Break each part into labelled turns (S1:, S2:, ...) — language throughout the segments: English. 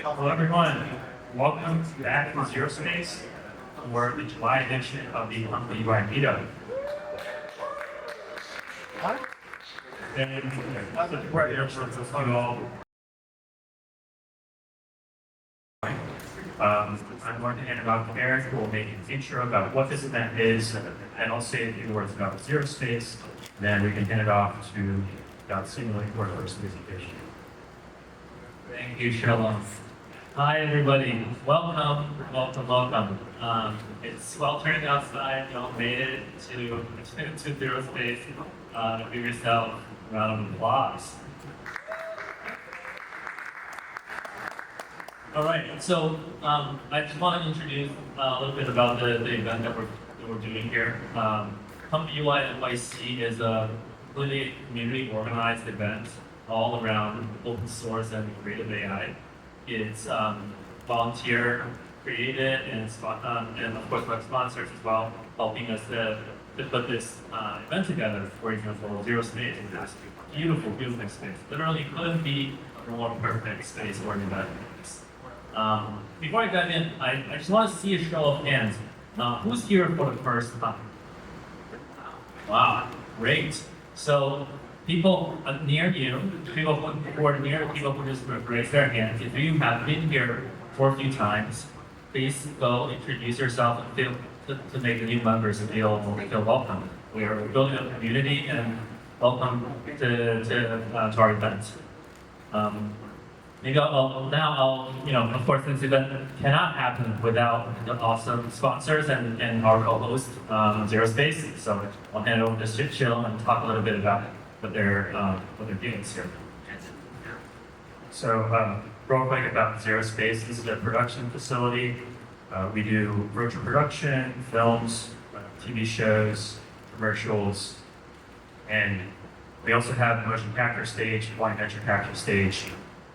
S1: Hello everyone, welcome back to ZeroSpace for the July edition of the ComfyUI Meetup. And before I introduce you all, I'm going to hand it off to Eric, who will make an intro about what this event is, and I'll say a few words about ZeroSpace. Then we can hand it off to Simulate for the first presentation.
S2: Thank you, Shalom. Hi, everybody. Welcome. It's well turned outside. Y'all made it to ZeroSpace. Give yourself a round of applause. All right. So I just want to introduce a little bit about the event that we're doing here. ComfyUI NYC is a completely community organized event all around open source and creative AI. It's volunteer created and of course our sponsors as well, helping us to put this event together. For example, ZeroSpace is this beautiful space. Literally couldn't be a more perfect space for an event. Before I dive in, I just want to see a show of hands. Who's here for the first time? Wow, great. So people near you, people who are near, people who just raise their hands. If you have been here for a few times, please go introduce yourself and to make the new members feel welcome. We are building a community and welcome to our event. Maybe of course, this event cannot happen without the awesome sponsors and our co-host, ZeroSpace. So I'll hand it over to Chill and talk a little bit about what they're doing here.
S1: So real quick about ZeroSpace, this is a production facility. We do virtual production, films, TV shows, commercials, and we also have a motion capture stage, blind venture capture stage.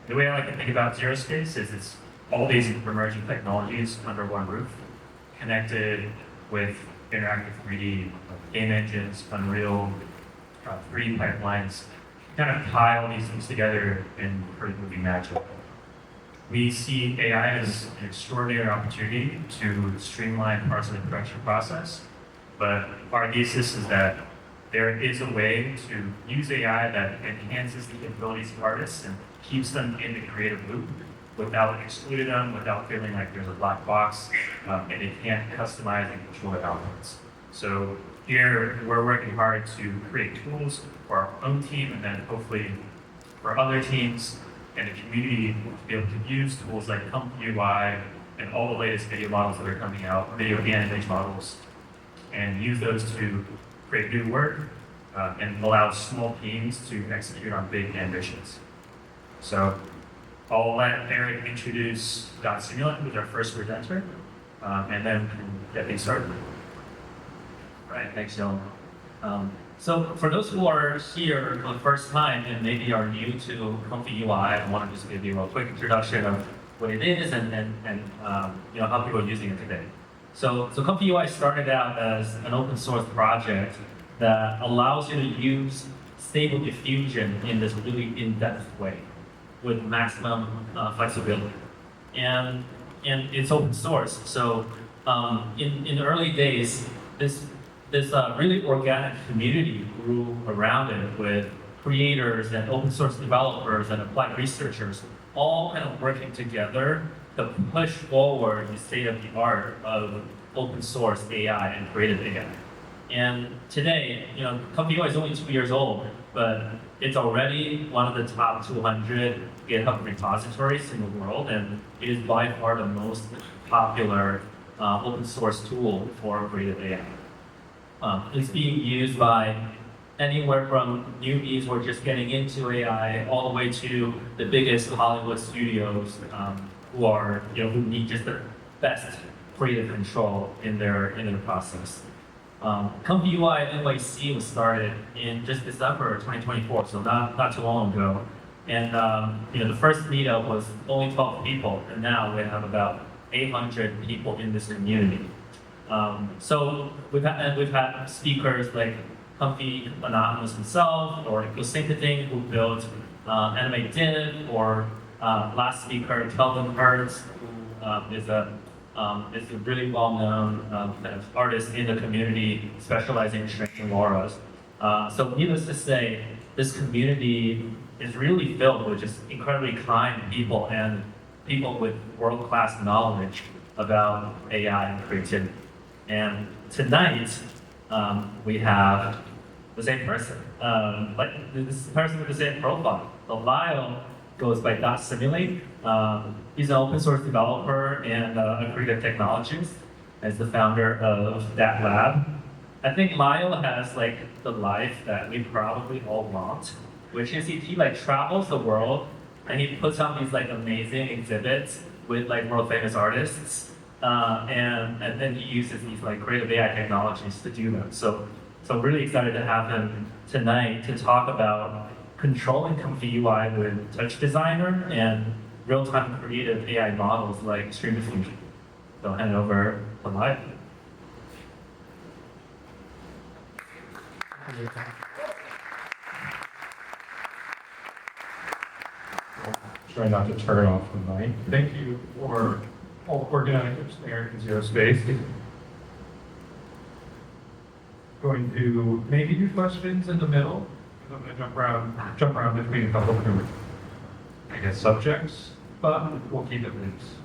S1: The way I like to think about ZeroSpace is it's all these emerging technologies under one roof, connected with interactive 3D game engines, Unreal, 3D pipelines, kind of tie all these things together and create movie magic. We see AI as an extraordinary opportunity to streamline parts of the production process, but our thesis is that there is a way to use AI that enhances the abilities of artists and keeps them in the creative loop without excluding them, without feeling like there's a black box and they can't customize and control their outputs. So here we're working hard to create tools for our own team and then hopefully for other teams and the community to be able to use tools like ComfyUI and all the latest video models that are coming out, video and image models, and use those to create new work and allow small teams to execute on big ambitions. So I'll let Eric introduce Simulate, who's our first presenter, and then we can get things started.
S2: All right, thanks, Dylan. So for those who are here for the first time and maybe are new to ComfyUI, I want to just give you a quick introduction of what it is and how people are using it today. So ComfyUI started out as an open source project that allows you to use stable diffusion in this really in-depth way with maximum flexibility. And it's open source. So in the early days, this really organic community grew around it with creators and open source developers and applied researchers all kind of working together to push forward the state of the art of open source AI and creative AI. And today, ComfyUI is only 2 years old, but it's already one of the top 200 GitHub repositories in the world, and it is by far the most popular open source tool for creative AI. It's being used by anywhere from newbies who are just getting into AI, all the way to the biggest Hollywood studios who need just the best creative control in their process. ComfyUI NYC was started in just December 2024, so not too long ago. And the first meetup was only 12 people, and now we have about 800 people in this community. So we've had speakers like Comfy Anonymous himself, or Syncading, who built Animate Div, or last speaker, Kelvin Hertz, who is a really well-known kind of artist in the community, specializing in shrinking auras. So needless to say, this community is really filled with just incredibly kind people and people with world-class knowledge about AI and creativity. And tonight, we have the same person, like this person with the same profile. So Lyle goes by Dot Simulate. He's an open source developer and a creative technologist, as the founder of that lab. I think Lyle has like the life that we probably all want, which is he like travels the world and he puts on these like amazing exhibits with like world famous artists, and then he uses these like creative AI technologies to do them. So really excited to have him tonight to talk about controlling ComfyUI with Touch Designer and real-time creative AI models like Stream Diffusion. So I'll hand it over to Lyle.
S3: Try not to turn off the mic. Thank you for all organizers there in ZeroSpace. Going to maybe do questions in the middle. I'm going to jump around between a couple of different, I guess, subjects, but we'll keep it loose.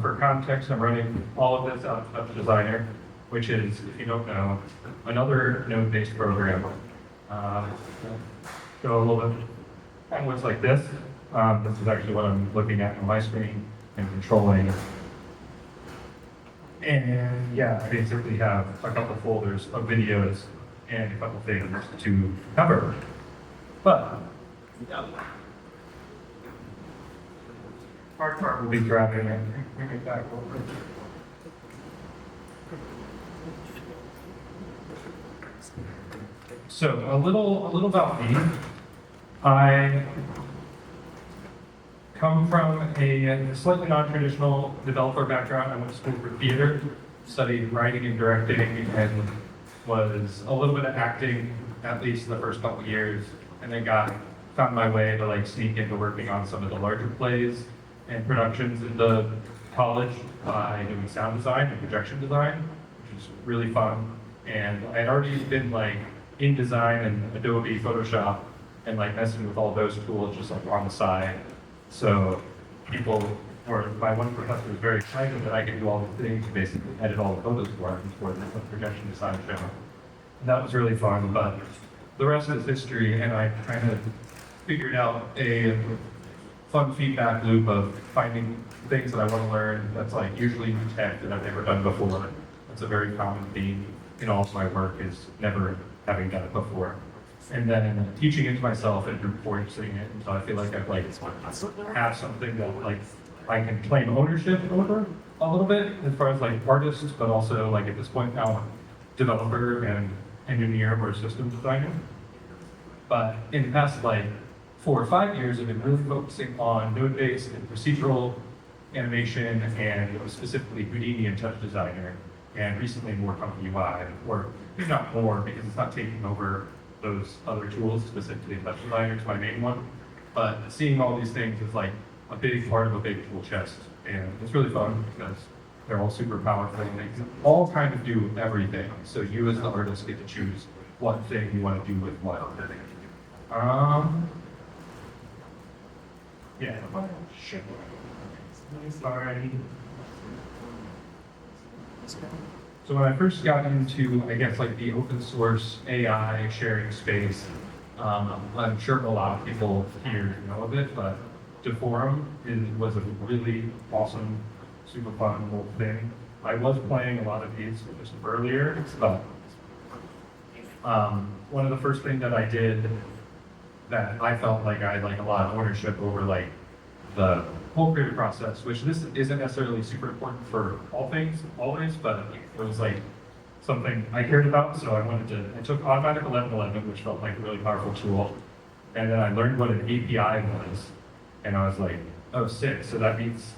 S3: For context, I'm running all of this out of Touch Designer, which is, if you don't know, another node-based program. Go a little bit. And looks like this. This is actually what I'm looking at on my screen and controlling. And yeah, I basically have a couple folders of videos and a couple things to cover. But hard part will be grabbing it. Bring it back over. So a little about me. I come from a slightly non-traditional developer background. I went to school for theater, studied writing and directing, and was a little bit of acting, at least the first couple years, and then found my way to like sneak into working on some of the larger plays and productions in the college by doing sound design and projection design, which is really fun. And I had already been like in design and Adobe Photoshop and like messing with all those tools just like on the side. So my one professor was very excited that I could do all the things, basically edit all the photos for the projection design show. And that was really fun, but the rest is history, and I kind of figured out a fun feedback loop of finding things that I want to learn that's like usually new tech that I've never done before. That's a very common theme in all of my work, is never having done it before. And then teaching it to myself and reinforcing it until I feel like I've like have something that like I can claim ownership over a little bit as far as like artists, but also like at this point now developer and engineer or system designer. But in the past like 4 or 5 years, I've been really focusing on node-based and procedural animation, and specifically Houdini and Touch Designer, and recently more ComfyUI, or maybe not more because it's not taking over those other tools, specifically Touch Designer is my main one. But seeing all these things is like a big part of a big tool chest, and it's really fun because they're all super powerful and they all kind of do everything. So you as the artist get to choose what thing you want to do with what. Yeah. Sorry. So when I first got into, I guess, like the open source AI sharing space, I'm sure a lot of people here know of it, but Deforum was a really awesome, super fun little thing. I was playing a lot of these just earlier, but one of the first things that I did that I felt like I had like a lot of ownership over like the whole creative process, which this isn't necessarily super important for all things always, but it was like something I cared about. So I took Automatic 1111, which felt like a really powerful tool. And then I learned what an API was. And I was like, oh, sick. So that means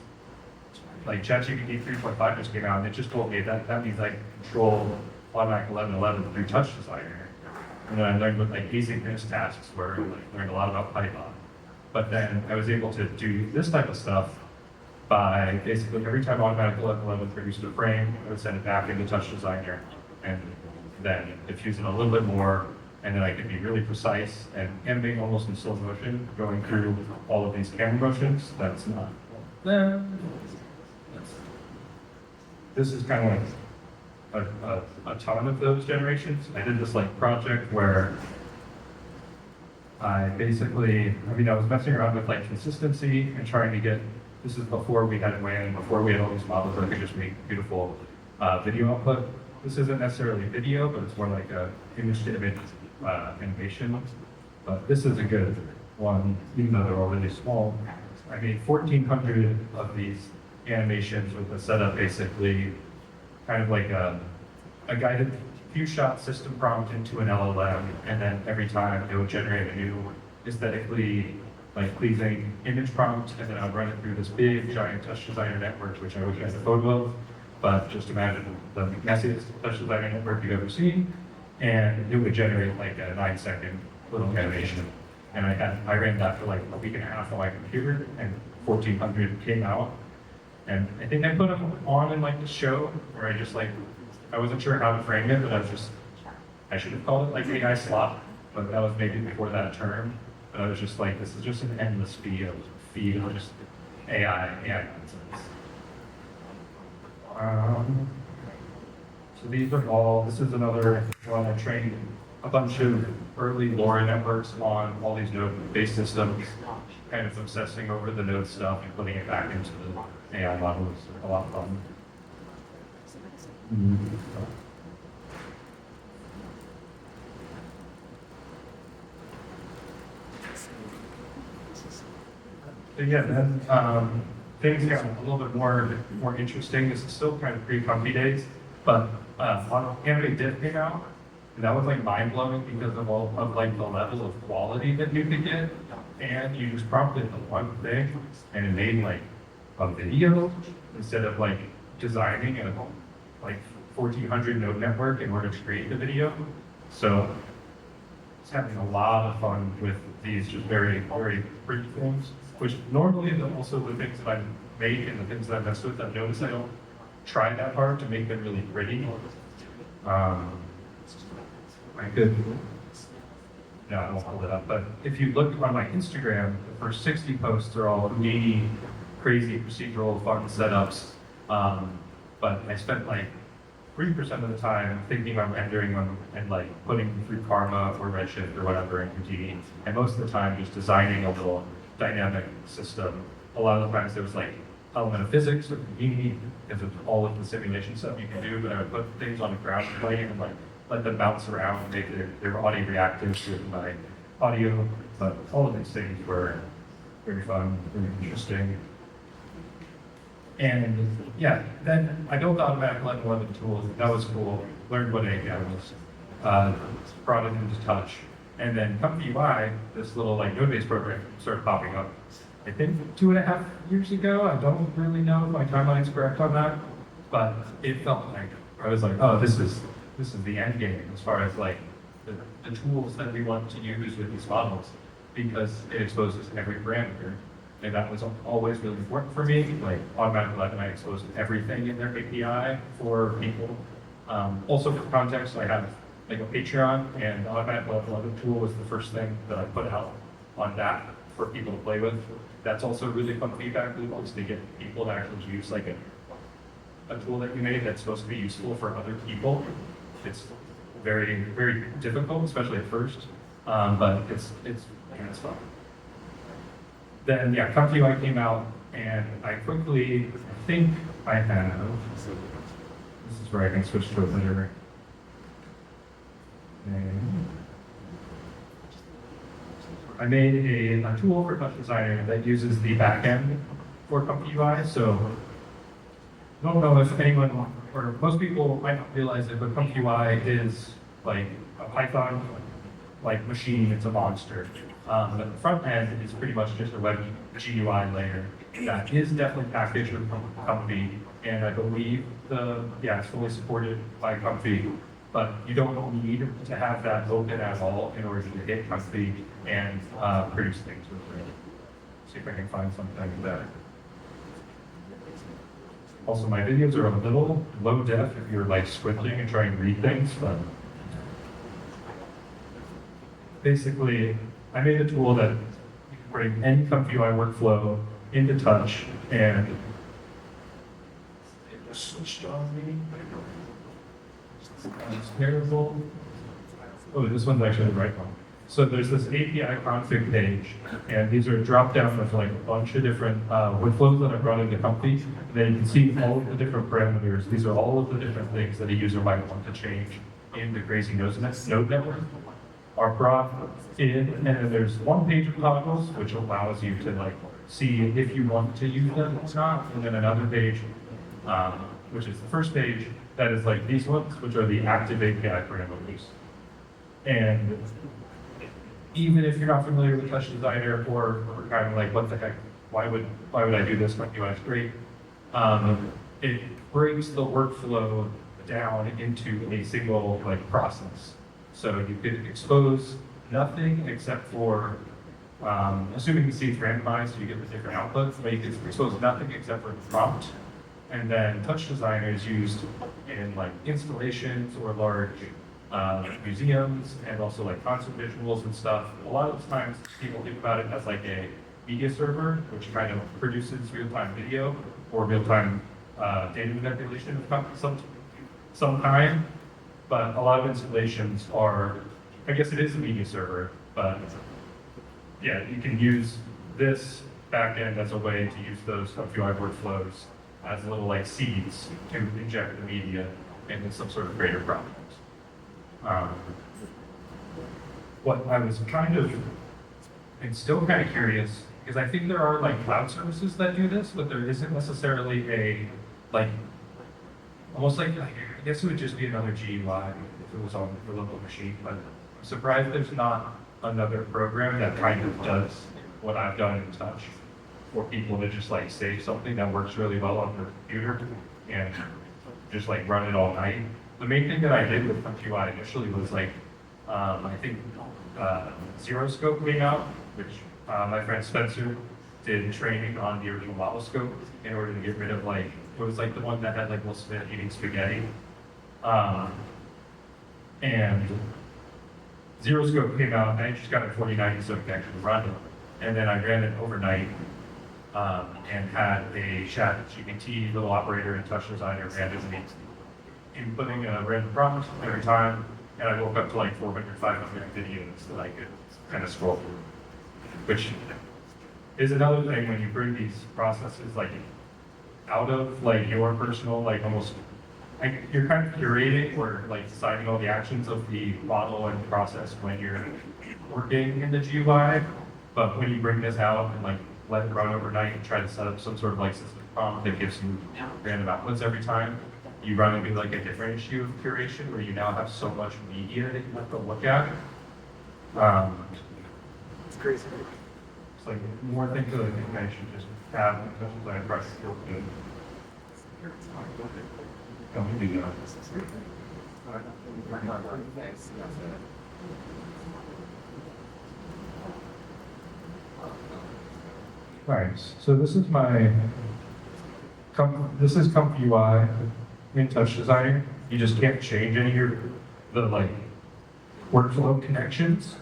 S3: like ChatGPT 3.5 just came out, and it just told me that means I can control Automatic 1111 through Touch Designer. And then I learned what like asynchronous tasks were, and like learned a lot about Python. But then I was able to do this type of stuff by basically every time Automatic 1111 produced a frame, I would send it back into Touch Designer and then diffuse it a little bit more, and then I could be really precise and animate almost in slow motion, going through all of these camera motions. That's not. This is kind of like a ton of those generations. I did this like project where I basically, I was messing around with like consistency and trying to get, this is before we had WAN, before we had all these models that could just make beautiful video output. This isn't necessarily video, but it's more like a image to image animation. But this is a good one, even though they're all really small. I made 1,400 of these animations with a setup basically kind of like a guided few shot system prompt into an LLM, and then every time it would generate a new aesthetically like pleasing image prompt, and then I would run it through this big giant Touch Designer network, which I wish I had a photo of, but just imagine the messiest Touch Designer network you've ever seen, and it would generate like a 9-second little animation. And I ran that for like a week and a half on my computer, and 1,400 came out. And I think I put them on in like the show where I just like, I wasn't sure how to frame it, but I should have called it like AI slop, but that was maybe before that term. But I was just like, this is just an endless feed of just AI nonsense. So these are all, this is another one. I trained a bunch of early LoRa networks on all these node-based systems, kind of obsessing over the node stuff and putting it back into the AI model was a lot of fun. So yeah, then things got a little bit more interesting. This is still kind of pre-Comfy days, but Animate Div came out, and that was like mind blowing because of all of like the level of quality that you could get, and you just prompted the one thing, and it made like a video instead of like designing a like 1,400 node network in order to create the video. So it's having a lot of fun with these just very, very pretty things, which normally also the things that I've made and the things that I've messed with, I've noticed I don't try that hard to make them really pretty. I could, no, I won't hold it up, but if you look on my Instagram, the first 60 posts are all needy, crazy procedural fun setups. But I spent like 3% of the time thinking about rendering them and like putting them through Karma or Redshift or whatever in Houdini, and most of the time just designing a little dynamic system. A lot of the times there was like element of physics with Houdini because of all of the simulation stuff you can do, but I would put things on the ground plane and like let them bounce around and make their audio reactive to my audio. But all of these things were very fun, very interesting. And yeah, then I built Automatic 1111 tools. That was cool. Learned what API was. Brought it into Touch. And then ComfyUI, this little like node-based program, started popping up. I think 2.5 years ago. I don't really know if my timeline's correct on that, but it felt like I was like, oh, this is the end game as far as like the tools that we want to use with these models, because it exposes every parameter. And that was always really important for me. Like Automatic 11, I exposed everything in their API for people. Also for context, I have like a Patreon, and the Automatic 11 tool was the first thing that I put out on that for people to play with. That's also a really fun feedback loop, is to get people to actually use like a tool that you made that's supposed to be useful for other people. It's very, very difficult, especially at first, but it's fun. Then yeah, ComfyUI came out, and I quickly, I think I have, this is where I can switch to a better. And I made a tool for Touch Designer that uses the backend for ComfyUI. So I don't know if anyone, or most people might not realize it, but ComfyUI is like a Python like machine. It's a monster. But the front end is pretty much just a web GUI layer that is definitely packaged with Comfy, and I believe it's fully supported by Comfy, but you don't need to have that open at all in order to get Comfy and produce things with it. see if I can find something that. Also, my videos are a little low def if you're like squinting and trying to read things, but basically, I made a tool that you can bring any ComfyUI workflow into touch and it just switched on me. It's terrible. Oh, this one's actually the right one. So there's this API config page, and these are drop down with like a bunch of different workflows that I've run into Comfy. And then you can see all of the different parameters. These are all of the different things that a user might want to change in the crazy node network. Are brought in, and then there's one page of toggles, which allows you to like see if you want to use them or not, and then another page, which is the first page, that is like these ones, which are the active API parameters. And even if you're not familiar with Touch Designer or kind of like, what the heck, why would I do this? ComfyUI is great. It breaks the workflow down into a single like process. So you could expose nothing except for, assuming the seed's randomized, you get the different outputs, but you can expose nothing except for the prompt. And then Touch Designer is used in like installations or large museums and also like concert visuals and stuff. A lot of times people think about it as like a media server, which kind of produces real-time video or real-time data manipulation of some kind. But a lot of installations are, I guess it is a media server, but yeah, you can use this backend as a way to use those ComfyUI workflows as little like seeds to inject the media into some sort of greater project. What I was and still kind of curious, because I think there are like cloud services that do this, but there isn't necessarily a like, almost like, I guess it would just be another GUI if it was on the local machine, but I'm surprised there's not another program that kind of does what I've done in Touch for people to just like save something that works really well on their computer and just like run it all night. The main thing that I did with ComfyUI initially was like, I think ZeroScope came out, which my friend Spencer did training on the original model scope in order to get rid of like, it was like the one that had like Will Smith eating spaghetti. And ZeroScope came out, and I just got it 49 so it could actually run it. And then I ran it overnight and had a chat GPT little operator in Touch Designer randomly inputting a random prompt every time. And I woke up to like 400, 500 videos that I could kind of scroll through, which is another thing when you bring these processes like out of like your personal, like almost, like you're kind of curating or like deciding all the actions of the model and process when you're working in the GUI. But when you bring this out and like let it run overnight and try to set up some sort of like system prompt that gives you random outputs every time, you run into like a different issue of curation where you now have so much media that you have to look at.
S4: It's crazy.
S3: It's like more things that I think I should just have in Touch Designer practice. Don't do that. Right, so this is this is ComfyUI in Touch Designer. You just can't change any of the like workflow connections,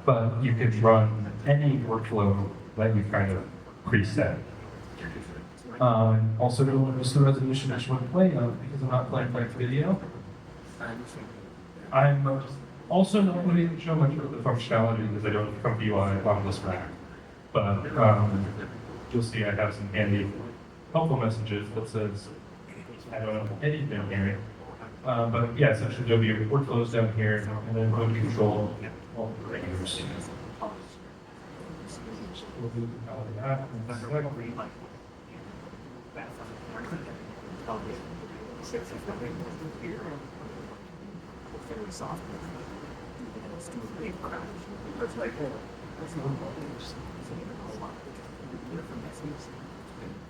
S3: but you can run any workflow that you've kind of preset. Also, you'll notice the resolution I want to play of because I'm not playing by video. I'm also not going to show much of the functionality because I don't have ComfyUI on this Mac. But you'll see I have some handy helpful messages that says I don't know anything here. But yeah, essentially there'll be workflows down here and then we'll control all the regulars. We'll do all of that.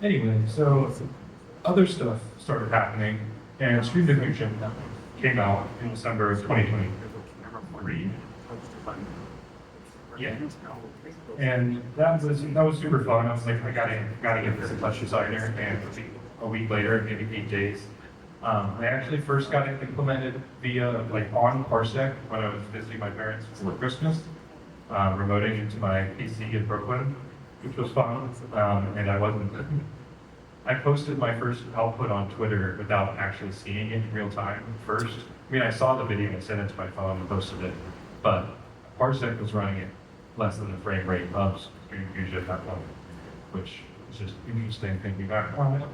S3: Anyway, so other stuff started happening, and Stream Diffusion came out in December of 2023. Yeah. And that was super fun. I was like, I gotta get this in Touch Designer, and a week later, maybe 8 days. I actually first got it implemented via like on Parsec when I was visiting my parents for Christmas, remoting into my PC in Brooklyn, which was fun. And I posted my first output on Twitter without actually seeing it in real time first. I mean, I saw the video and sent it to my phone and posted it, but Parsec was running it less than the frame rate of Stream Fusion at that point, which is just interesting thinking back on it.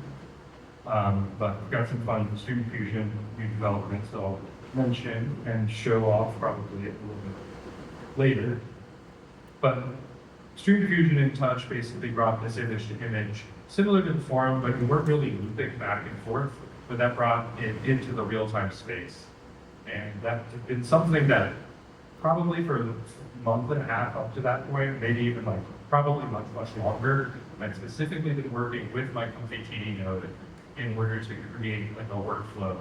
S3: But we've got some fun Stream Fusion new developments that I'll mention and show off probably a little bit later. But Stream Fusion in Touch basically brought this image to image, similar to the forum, but we weren't really looping back and forth, but that brought it into the real-time space. And that's been something that probably for a month and a half up to that point, maybe even like probably much, much longer, I've specifically been working with my Comfy TD node in order to create like a workflow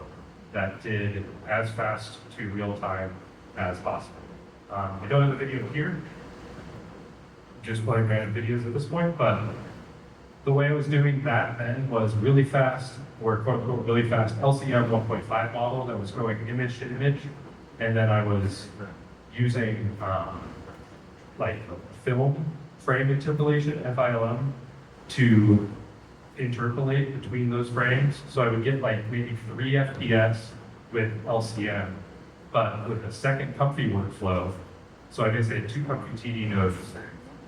S3: that did as fast to real time as possible. I don't have a video here, just playing random videos at this point, but the way I was doing that then was really fast, or quote unquote really fast LCM 1.5 model that was going image to image, and then I was using like film frame interpolation, FILM, to interpolate between those frames. So I would get like maybe 3 FPS with LCM, but with a second Comfy workflow. So I basically had 2 Comfy TD nodes,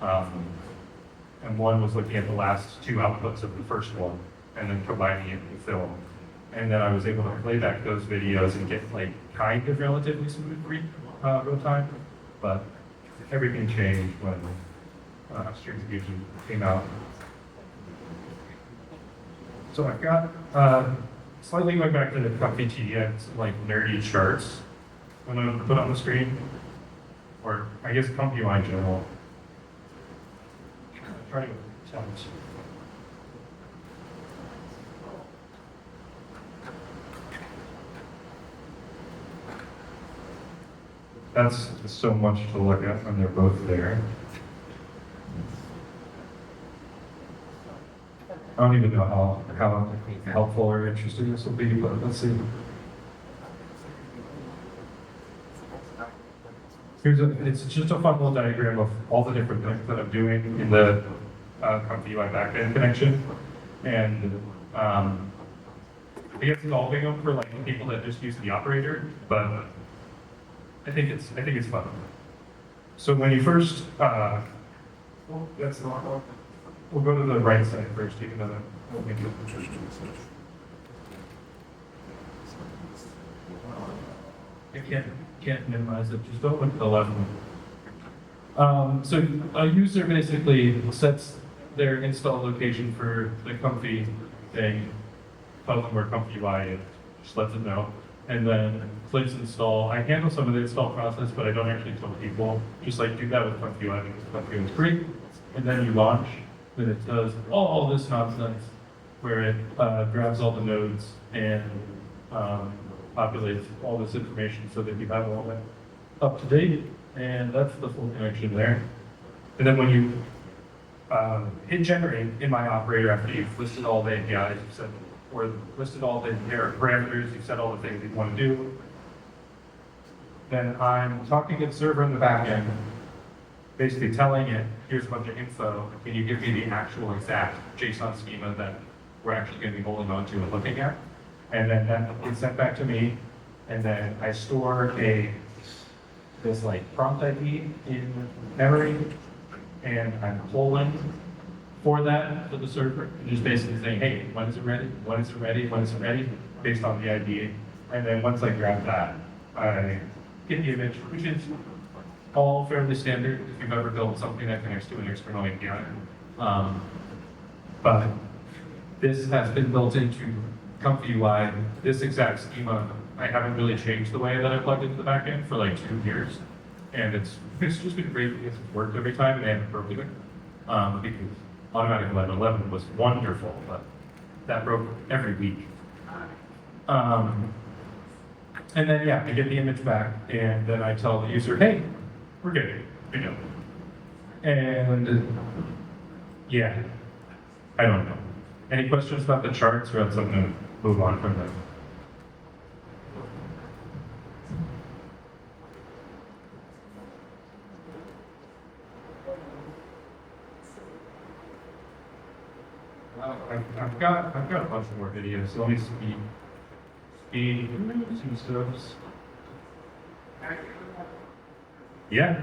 S3: and one was looking at the last 2 outputs of the first one, and then combining it with film. And then I was able to play back those videos and get like kind of relatively smooth real time, but everything changed when Stream Fusion came out. So I've got, slightly going back to the Comfy TD, I have some like nerdy charts I'm going to put on the screen, or I guess ComfyUI in general. Try to challenge. That's so much to look at when they're both there. I don't even know how helpful or interesting this will be, but let's see. It's just a fun little diagram of all the different things that I'm doing in the ComfyUI backend connection, and I guess solving them for like people that just use the operator, but I think it's fun. So when you first, that's the wrong one. We'll go to the right side first, even though we'll make it. I can't minimize it, just don't look at the left one. So a user basically sets their install location for the Comfy thing, tells them where ComfyUI is, just lets them know, and then clicks install. I handle some of the install process, but I don't actually tell people, just like do that with ComfyUI because ComfyUI is free, and then you launch. Then it does all this nonsense where it grabs all the nodes and populates all this information so that you have all that up to date, and that's the full connection there. And then when you hit generate in my operator, after you've listed all the APIs, you've said, or listed all the parameters, you've said all the things you want to do, then I'm talking to the server in the back end, basically telling it, here's a bunch of info, can you give me the actual exact JSON schema that we're actually going to be holding on to and looking at? And then that gets sent back to me, and then I store this like prompt ID in memory, and I'm polling for that to the server, and just basically saying, hey, when is it ready? When is it ready? When is it ready? Based on the ID. And then once I grab that, I get the image, which is all fairly standard if you've ever built something that connects to an external API. But this has been built into ComfyUI. This exact schema, I haven't really changed the way that I plugged into the backend for like 2 years. And it's just been great because it's worked every time and they haven't broken it. Because automatic 11.11 was wonderful, but that broke every week. And then, yeah, I get the image back, and then I tell the user, hey, we're good, you know. And yeah, I don't know. Any questions about the charts, or else I'm going to move on from them? I've got a bunch more videos, so let me speed some stuff. Yeah.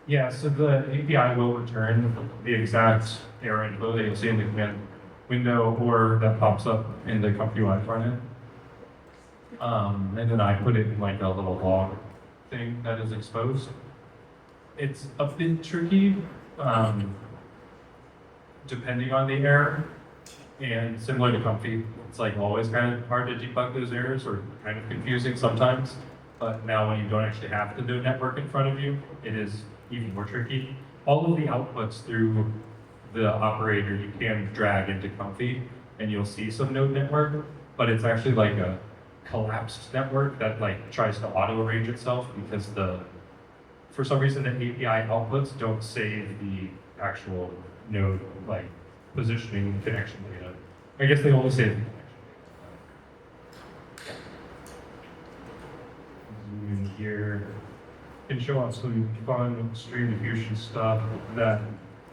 S3: Yeah, so the API will return the exact error info that you'll see in the command window or that pops up in the ComfyUI front end. And then I put it in like a little log thing that is exposed. It's a bit tricky, depending on the error. And similar to Comfy, it's like always kind of hard to debug those errors or kind of confusing sometimes. But now when you don't actually have the node network in front of you, it is even more tricky. All of the outputs through the operator you can drag into Comfy and you'll see some node network, but it's actually like a collapsed network that like tries to auto arrange itself because for some reason the API outputs don't save the actual node like positioning connection data. I guess they only save the connection data. Zoom in here. Can show off some fun stream diffusion stuff that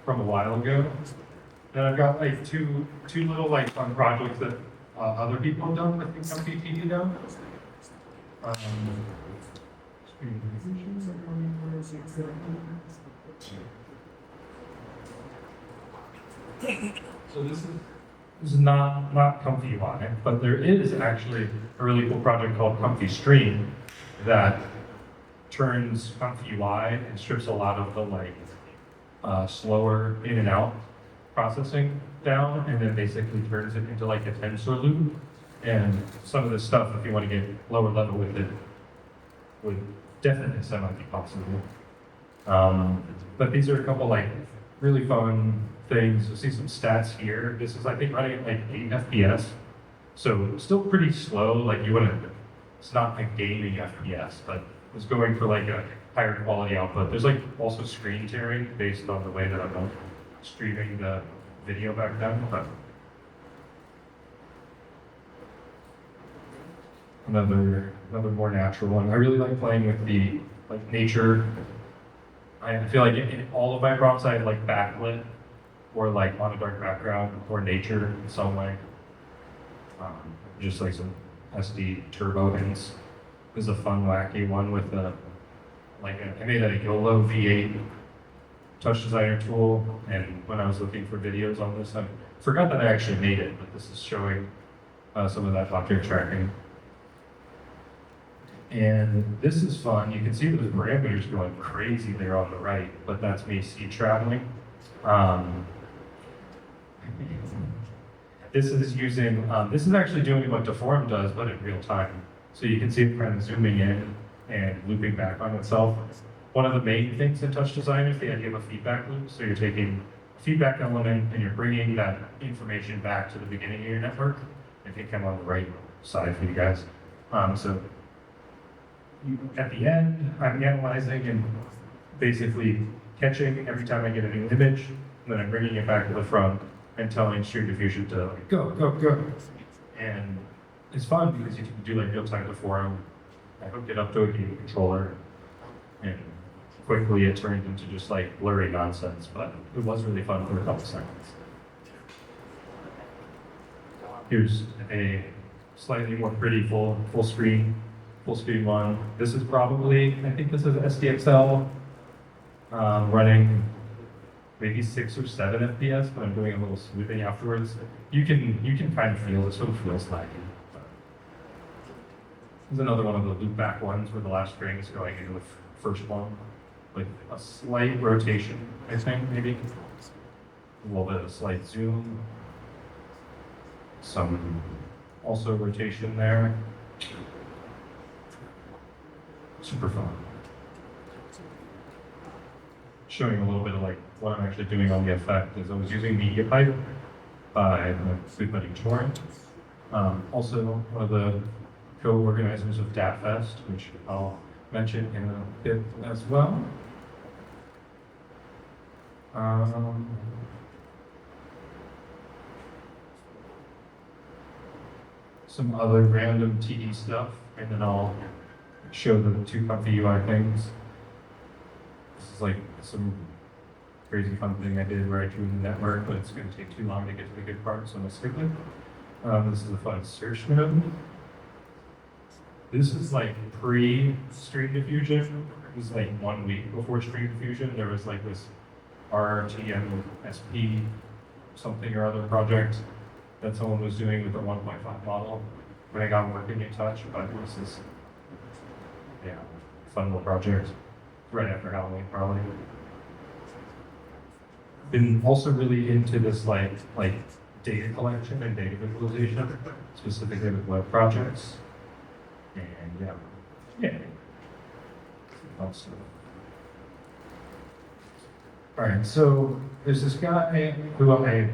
S3: from a while ago. And I've got like two little like fun projects that other people have done with Comfy TV now. Stream diffusion. So this is not ComfyUI, but there is actually a really cool project called Comfy Stream that turns ComfyUI and strips a lot of the like slower in and out processing down, and then basically turns it into like a tensor loop. And some of this stuff, if you want to get lower level with it, would definitely might be possible. But these are a couple like really fun things. You'll see some stats here. This is I think running at like 8 FPS, so still pretty slow. Like you wouldn't, it's not like gaming FPS, but it's going for like a higher quality output. There's like also screen tearing based on the way that I'm streaming the video back then. But another more natural one. I really like playing with the like nature. I feel like in all of my prompts I have like backlit or like on a dark background or nature in some way. Just like some SD turbo hints. This is a fun wacky one with I made a YOLO V8 touch designer tool, and when I was looking for videos on this, I forgot that I actually made it, but this is showing some of that object tracking. And this is fun. You can see those parameters going crazy there on the right, but that's me seed traveling. This is using, this is actually doing what Deform does, but in real time. So you can see it kind of zooming in and looping back on itself. One of the main things in Touch Design is the idea of a feedback loop. So you're taking a feedback element and you're bringing that information back to the beginning of your network. I think I'm on the right side for you guys. At the end, I'm analyzing and basically catching every time I get a new image, and then I'm bringing it back to the front and telling Stream Diffusion to like, go, go, go. And it's fun because you can do like real-time Deform. I hooked it up to a game controller, and quickly it turned into just like blurry nonsense, but it was really fun for a couple seconds. Here's a slightly more pretty full screen one. This is probably, I think this is SDXL running maybe 6 or 7 FPS, but I'm doing a little smoothing afterwards. You can kind of feel this one feels laggy. This is another one of the loop back ones where the last string is going into the first one with a slight rotation, I think, maybe. A little bit of slight zoom. Some also rotation there. Super fun. Showing a little bit of like what I'm actually doing on the effect is I was using Meetup by the buddy Torrent, Also one of the co-organizers of DATFest, which I'll mention in a bit as well. Some other random TD stuff, and then I'll show the two ComfyUI things. This is like some crazy fun thing I did where I drew the network, but it's going to take too long to get to the good part, so I'm going to skip it. This is a fun search node. This is like pre-Stream Diffusion. It was like 1 week before Stream Diffusion. There was like this RTMSP something or other project that someone was doing with the 1.5 model when I got working in touch, but this is, yeah, fun little project right after Halloween probably. Been also really into this like data collection and data visualization, specifically with web projects. And yeah. Also. All right, so there's this guy who I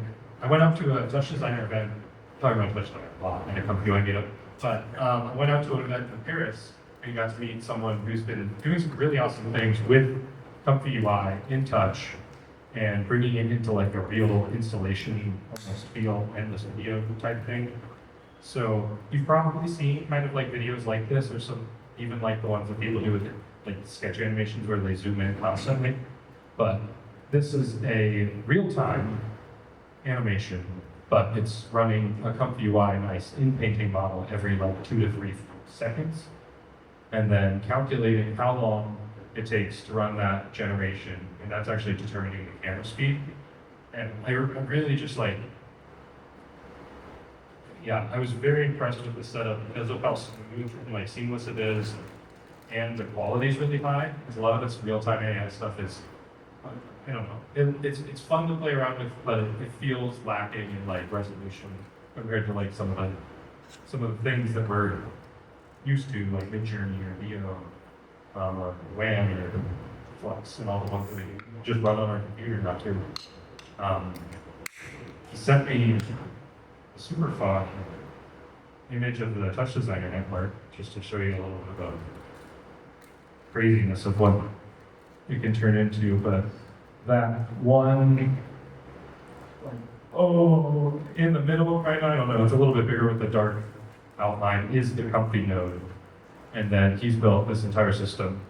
S3: went up to a touch designer event, talking about touch design a lot, and a ComfyUI meetup, but I went out to an event in Paris and got to meet someone who's been doing some really awesome things with ComfyUI in touch and bringing it into like a real installation, almost feel endless video type thing. So you've probably seen kind of like videos like this, or some even like the ones that people do with like sketch animations where they zoom in constantly. But this is a real-time animation, but it's running a ComfyUI nice in-painting model every like 2 to 3 seconds, and then calculating how long it takes to run that generation, and that's actually determining the camera speed. And I'm really just like, yeah, I was very impressed with the setup because of how smooth and like seamless it is, and the quality is really high. Because a lot of this real-time AI stuff is, I don't know, it's fun to play around with, but it feels lacking in like resolution compared to like some of the things that we're used to, like Midjourney or Neo, or WAM or Flux, and all the ones that we just run on our computer, not too. He sent me a super fun image of the touch designer network, just to show you a little bit of craziness of what it can turn into. But that one, in the middle right now, I don't know, it's a little bit bigger with the dark outline, is the Comfy node. And then he's built this entire system,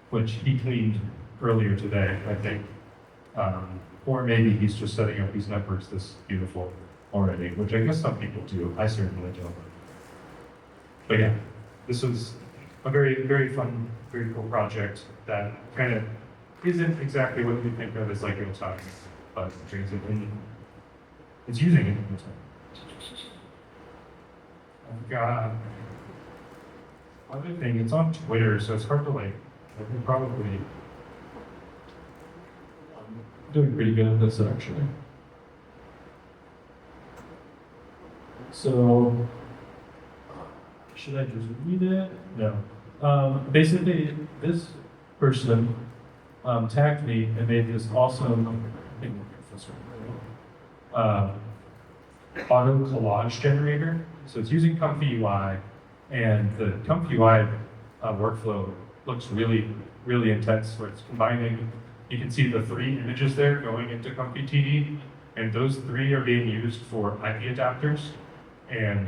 S3: which he cleaned earlier today, I think. Or maybe he's just setting up these networks this beautiful already, which I guess some people do. I certainly don't. But yeah, this was a very, very fun, very cool project that kind of isn't exactly what we think of as like real time, but it's using it in real time. I've got other thing, it's on Twitter, so it's hard to like, I can probably, I'm doing pretty good at this actually. So, should I just read it? No. Basically, this person tagged me and made this awesome auto collage generator. So it's using ComfyUI, and the ComfyUI workflow looks really, really intense, where it's combining, you can see the 3 images there going into ComfyTD, and those 3 are being used for IP adapters. And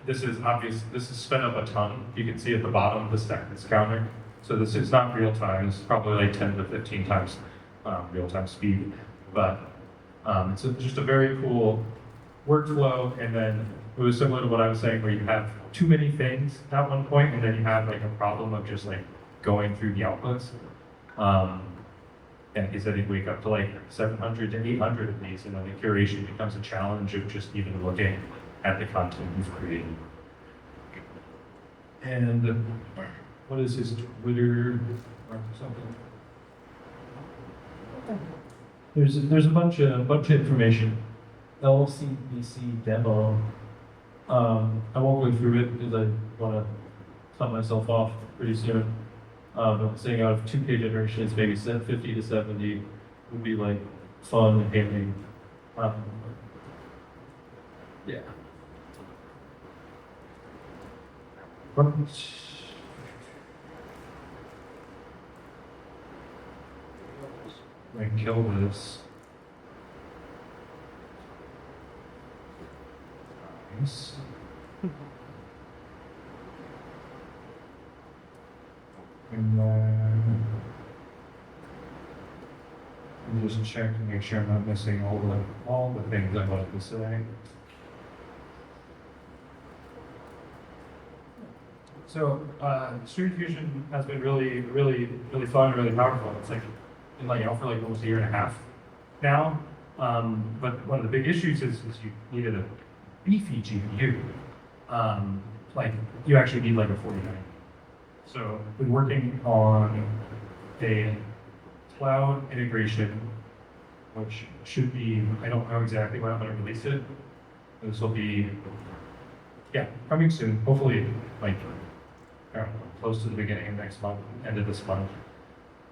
S3: this is obvious, this is sped up a ton. You can see at the bottom the stackness counter. So this is not real time, it's probably like 10 to 15 times real time speed. But it's just a very cool workflow. And then it was similar to what I was saying, where you have too many things at one point, and then you have like a problem of just like going through the outputs. And he said he'd wake up to like 700 to 800 of these, and then the curation becomes a challenge of just even looking at the content you've created. And what is his Twitter or something? There's a bunch of information. LCBC demo. I won't go through it because I want to cut myself off pretty soon. I'm saying out of 2K generations, maybe 50 to 70 would be like fun and handy. Yeah. But I kill this. Nice. And then I'm just check to make sure I'm not missing all the things I wanted to say. So Street Fusion has been really fun, really powerful. It's like out for like almost a year and a half now. But one of the big issues is you needed a beefy GPU. Like you actually need like a 49. So I've been working on a cloud integration, which should be, I don't know exactly when I'm going to release it. This will be, yeah, coming soon. Hopefully, like, I don't know, close to the beginning of next month, end of this month.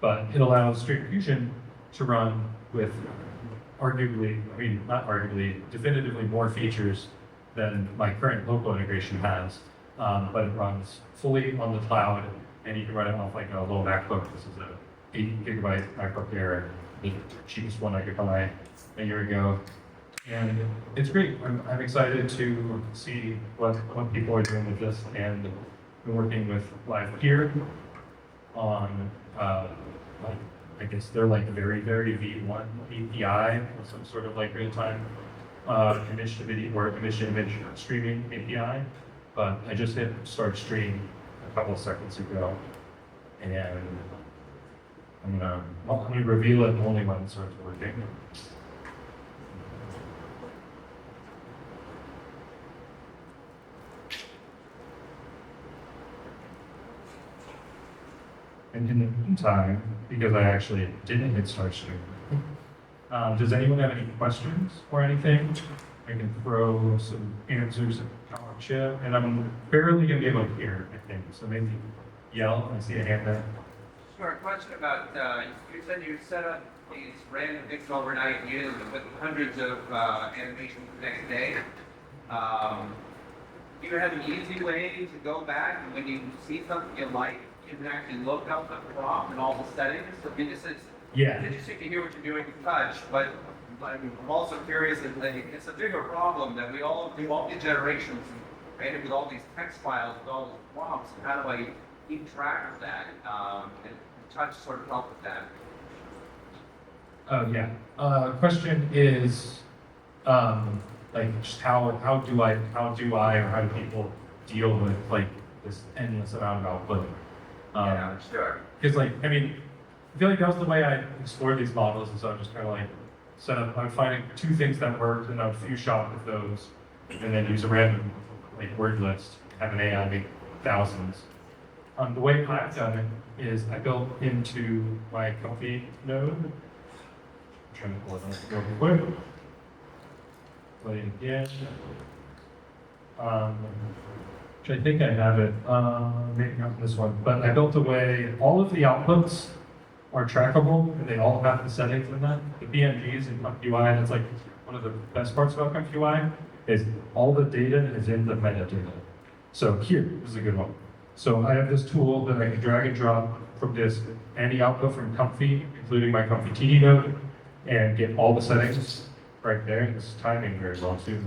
S3: But it allows Street Fusion to run with arguably, I mean, not arguably, definitively more features than my current local integration has. But it runs fully on the cloud, and you can run it off like a little MacBook. This is a 8 gigabyte MacBook Air, the cheapest one I could buy a year ago. And it's great. I'm excited to see what people are doing with this, and been working with Live here on, like, I guess they're like very V1 API, or some sort of like real-time image to video or image to image streaming API. But I just hit start stream a couple of seconds ago, and I'm gonna reveal it only when it starts working. And in the meantime, because I actually didn't hit start stream, does anyone have any questions or anything? I can throw some answers on chat, and I'm barely gonna be able to hear, I think. So maybe yell. I see a hand there.
S4: Sure. Question about you said you set up these random things overnight and you with hundreds of animations the next day. Do you have an easy way to go back and when you see something you like, you can actually look up the prompt and all the settings? So
S3: Yeah.
S4: it's interesting to hear what you're doing in touch, but I'm also curious that it's a bigger problem that we all do multi-generations and with all these text files with all these prompts. And how do I keep track of that? And touch sort of help with that.
S3: Oh yeah. Question is, like, just how do I or how do people deal with like this endless amount of output?
S4: Yeah, sure.
S3: Because like, I mean, I feel like that was the way I explored these models, and so I'm just kind of like set up. I'm finding 2 things that worked, and I would few shot with those, and then use a random like word list, have an AI make thousands. The way I've done it is I built into my Comfy node. I'm trying to pull it up real quick. Play it again. Which I think I have it, maybe not this one, but I built a way, all of the outputs are trackable, and they all have the settings in that. The PNGs in ComfyUI, that's like one of the best parts about ComfyUI, is all the data is in the metadata. So here, this is a good one. So I have this tool that I can drag and drop from this, any output from Comfy, including my Comfy TD node, and get all the settings right there. This is timing very well too.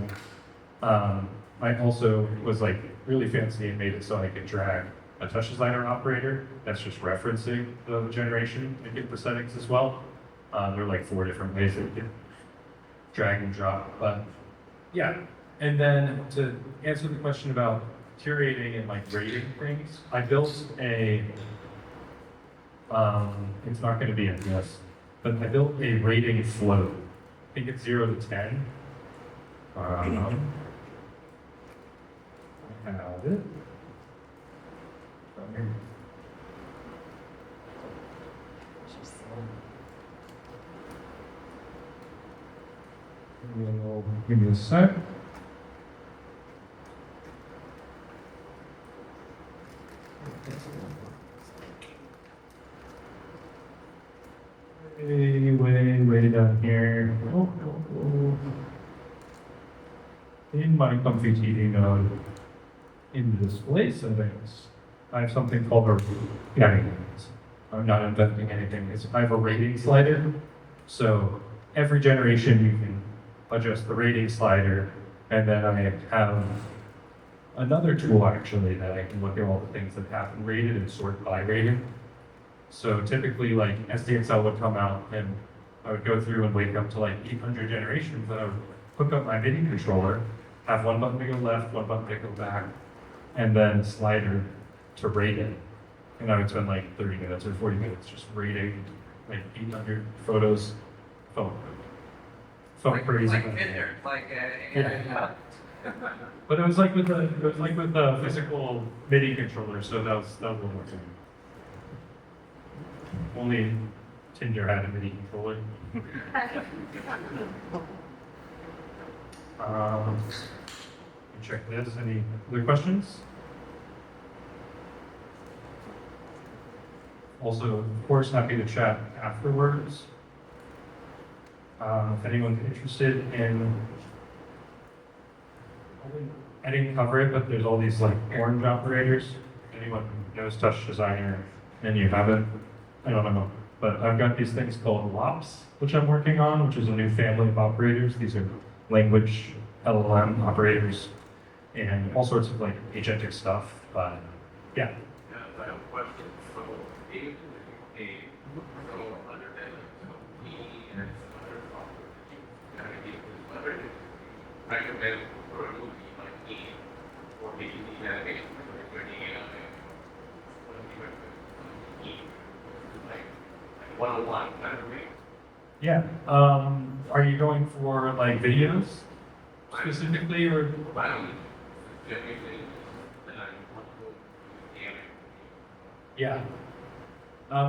S3: I also was like really fancy and made it so I could drag a touch designer operator that's just referencing the generation and get the settings as well. There are like 4 different ways that you can drag and drop. But yeah, and then to answer the question about curating and like rating things, I built a, it's not going to be in this, but I built a rating flow. I think it's 0 to 10. I have it. Give me a sec. Way down here. in my Comfy TV node, in the display settings, I have something called a, yeah, I'm not inventing anything. I have a rating slider. So every generation you can adjust the rating slider, and then I have another tool actually that I can look at all the things that have been rated and sort by rating. So typically like SDXL would come out and I would go through and wake up to like 800 generations, and I would hook up my MIDI controller, have one button to go left, one button to go back, and then slider to rate it. And I would spend like 30 minutes or 40 minutes just rating like 800 photos. Felt crazy.
S4: Like Tinder, like,
S3: Yeah. But it was like with the physical MIDI controller, so that was a little more fun. Only Tinder had a MIDI controller. Check this. Any other questions? Also, of course, happy to chat afterwards. If anyone's interested in, I didn't cover it, but there's all these like orange operators. If anyone knows Touch Designer and you haven't, I don't know. But I've got these things called LOPs, which I'm working on, which is a new family of operators. These are language LLM operators and all sorts of like agentic stuff. But yeah.
S5: Yeah, I have a question. So, even if you so under that, so P and other software, kind of give this other recommend for a movie like E or maybe the animation for the E, like one-on-one kind of rate.
S3: Yeah. Are you going for like videos specifically, or?
S5: I don't know. Generally, then I want to go to the animation.
S3: Yeah.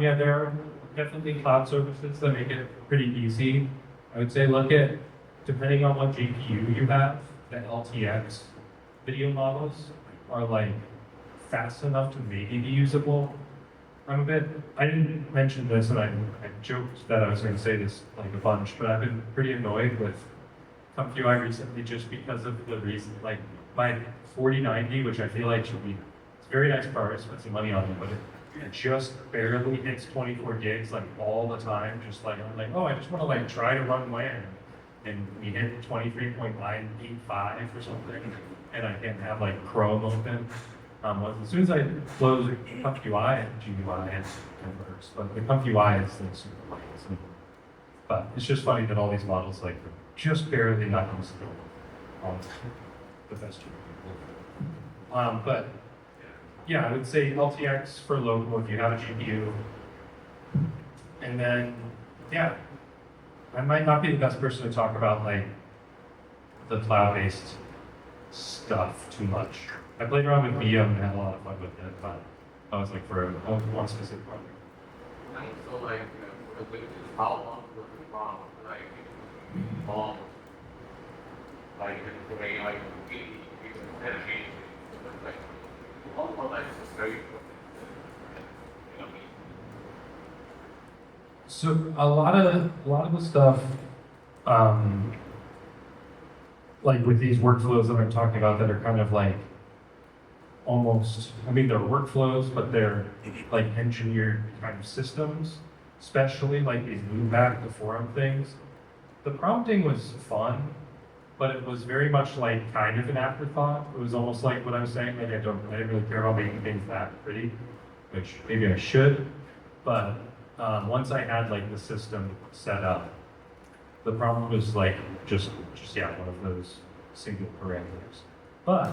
S3: Yeah, there are definitely cloud services that make it pretty easy. I would say look at, depending on what GPU you have, the LTX video models are like fast enough to maybe be usable. I didn't mention this, and I joked that I was going to say this like a bunch, but I've been pretty annoyed with ComfyUI recently just because of the reason, like my 4090, which I feel like should be, it's a very nice car, I spent some money on it, but it just barely hits 24 gigs like all the time. Just like, I'm like, oh, I just want to like try to run LAN. And we hit 23.985 or something, and I can have like Chrome open. As soon as I close ComfyUI and GUI, it works. But the ComfyUI is like super light. But it's just funny that all these models like just barely not usable on the best GPU. But yeah, I would say LTX for local if you have a GPU. And then, yeah, I might not be the best person to talk about like the cloud-based stuff too much. I played around with VM and had a lot of fun with it, but I was like for one specific project.
S5: And so like, for the wages, how long was the problem? Like, long, like, the way like, you dedication, like, all my life is very, you know,
S3: So a lot of the stuff, like with these workflows that I'm talking about that are kind of like almost, I mean, they're workflows, but they're like engineered kind of systems, especially like these loopback to forum things. The prompting was fun, but it was very much like kind of an afterthought. It was almost like what I was saying, like I didn't really care about making things that pretty, which maybe I should, but once I had like the system set up, the prompt was like just yeah, one of those single parameters. But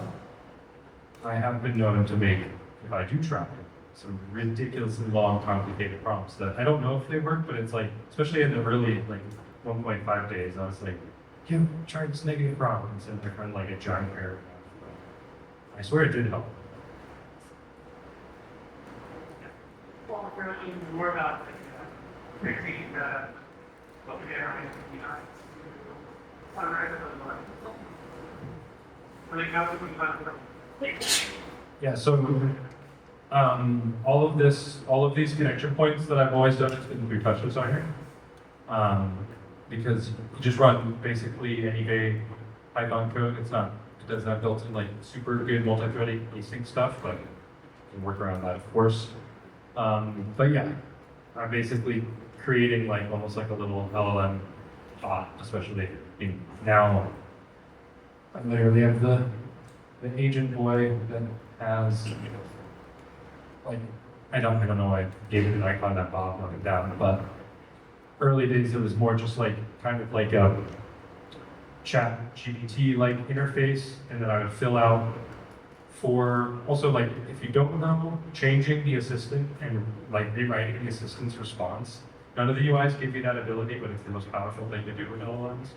S3: I have been known to make, if I do try, some ridiculously long, complicated prompts that I don't know if they work, but it's like, especially in the early like 1.5 days, I was like, yeah, try this negative prompt, and they're kind of like a giant paragraph. I swear it did help.
S6: Well, we're looking more about creating what we generate, sunrise of the month. I think how we find
S3: Yeah, so all of these connection points that I've always done has been through Touch Designer. Because you just run basically any day Python code. It doesn't have built-in like super good multi-threading async stuff, but you can work around that, of course. But yeah, I'm basically creating like almost like a little LLM bot, especially now. I literally have the agent boy that has like I don't know why I gave it an icon that Bob knocked it down, but early days it was more just like kind of like a chat GPT like interface, and then I would fill out for also like if you don't know, changing the assistant and like rewriting the assistant's response. None of the UIs give you that ability, but it's the most powerful thing to do with LLMs.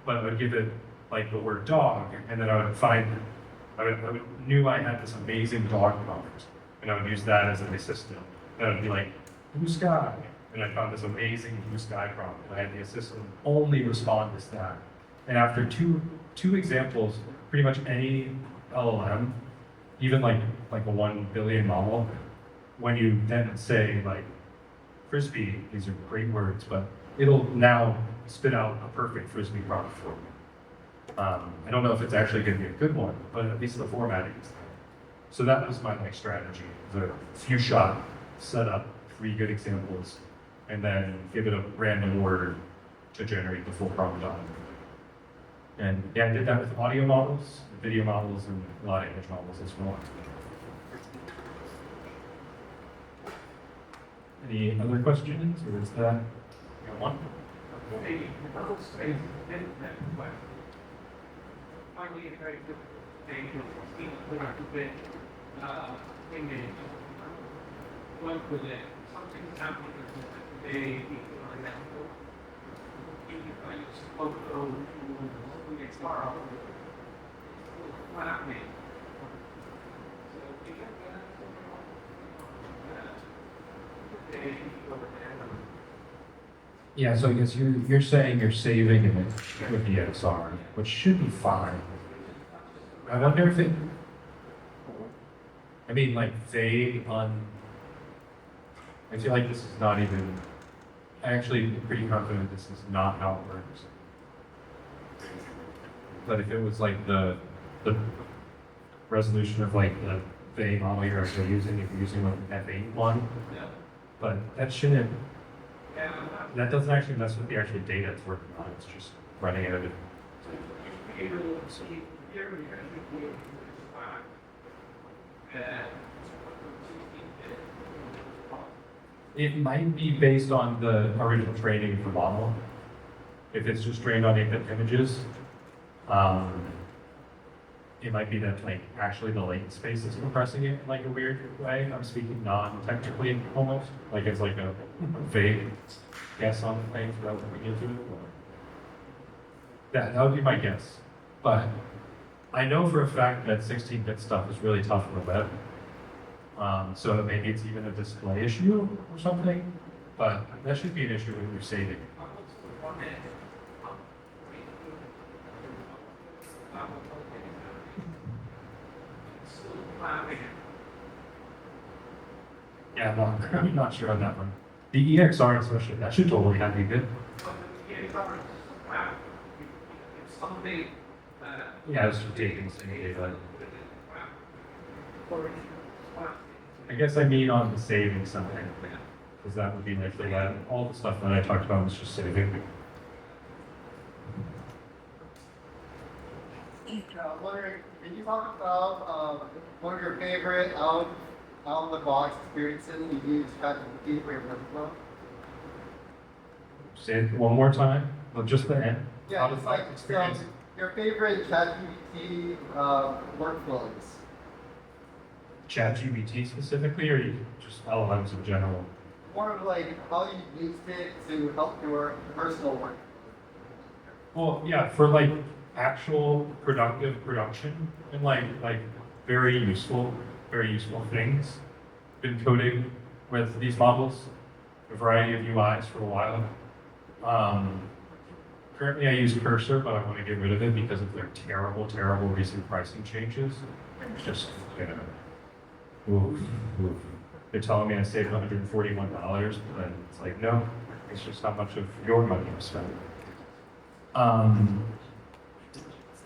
S3: But I would give it like the word dog, and then I would find knew I had this amazing dog prompt, and I would use that as an assistant. And I would be like, blue sky, and I found this amazing blue sky prompt, and I had the assistant only respond to that. And after two examples, pretty much any LLM, even like a 1 billion model, when you then say like frisbee, these are great words, but it'll now spit out a perfect frisbee prompt for me. I don't know if it's actually going to be a good one, but at least the formatting is there. So that was my next strategy: the few shot setup, 3 good examples, and then give it a random word to generate the full prompt on. And yeah, I did that with audio models, video models, and a lot of image models as well. Any other questions, or is that one?
S6: Finally, a very good thing to image. One with it, something happened with the example. If I use photo to explore, what happened? So, we get that.
S3: Yeah, so I guess you're saying you're saving it with the XR, which should be fine. I wonder if it, I mean, like vague on. I feel like this is not even. I actually am pretty confident this is not how it works. But if it was like the resolution of like the vague model you're actually using, if you're using like an F8 one, but that shouldn't. That doesn't actually mess with the actual data it's working on. It's just running out of it. It might be based on the original training of the model. If it's just trained on images, it might be that like actually the latent space is compressing it in like a weird way. I'm speaking non-technically almost, like it's like a vague guess on things without looking into it. That would be my guess. But I know for a fact that 16-bit stuff is really tough on the web. So maybe it's even a display issue or something, but that should be an issue when you're saving. Yeah, I'm not sure on that one. The EXR especially, that should totally have you good. Yeah, it's just taking some data. I guess I mean on the saving something, because that would be like the lab. All the stuff that I talked about was just saving.
S7: Wondering, can you talk about one of your favorite out of the box experiences you use ChatGPT for your workflow?
S3: Say it one more time, well, just the end.
S7: Yeah,
S3: Out of
S7: it's
S3: the
S7: like
S3: box experience.
S7: your favorite ChatGPT workflows.
S3: ChatGPT specifically, or you just LLMs in general?
S7: More of like how you used it to help your personal work.
S3: Well, yeah, for like actual productive production and like very useful things. Been coding with these models, a variety of UIs for a while. Currently I use Cursor, but I want to get rid of it because of their terrible recent pricing changes. It's just, oof. They're telling me I saved $141, but it's like, no, it's just how much of your money I'm spending.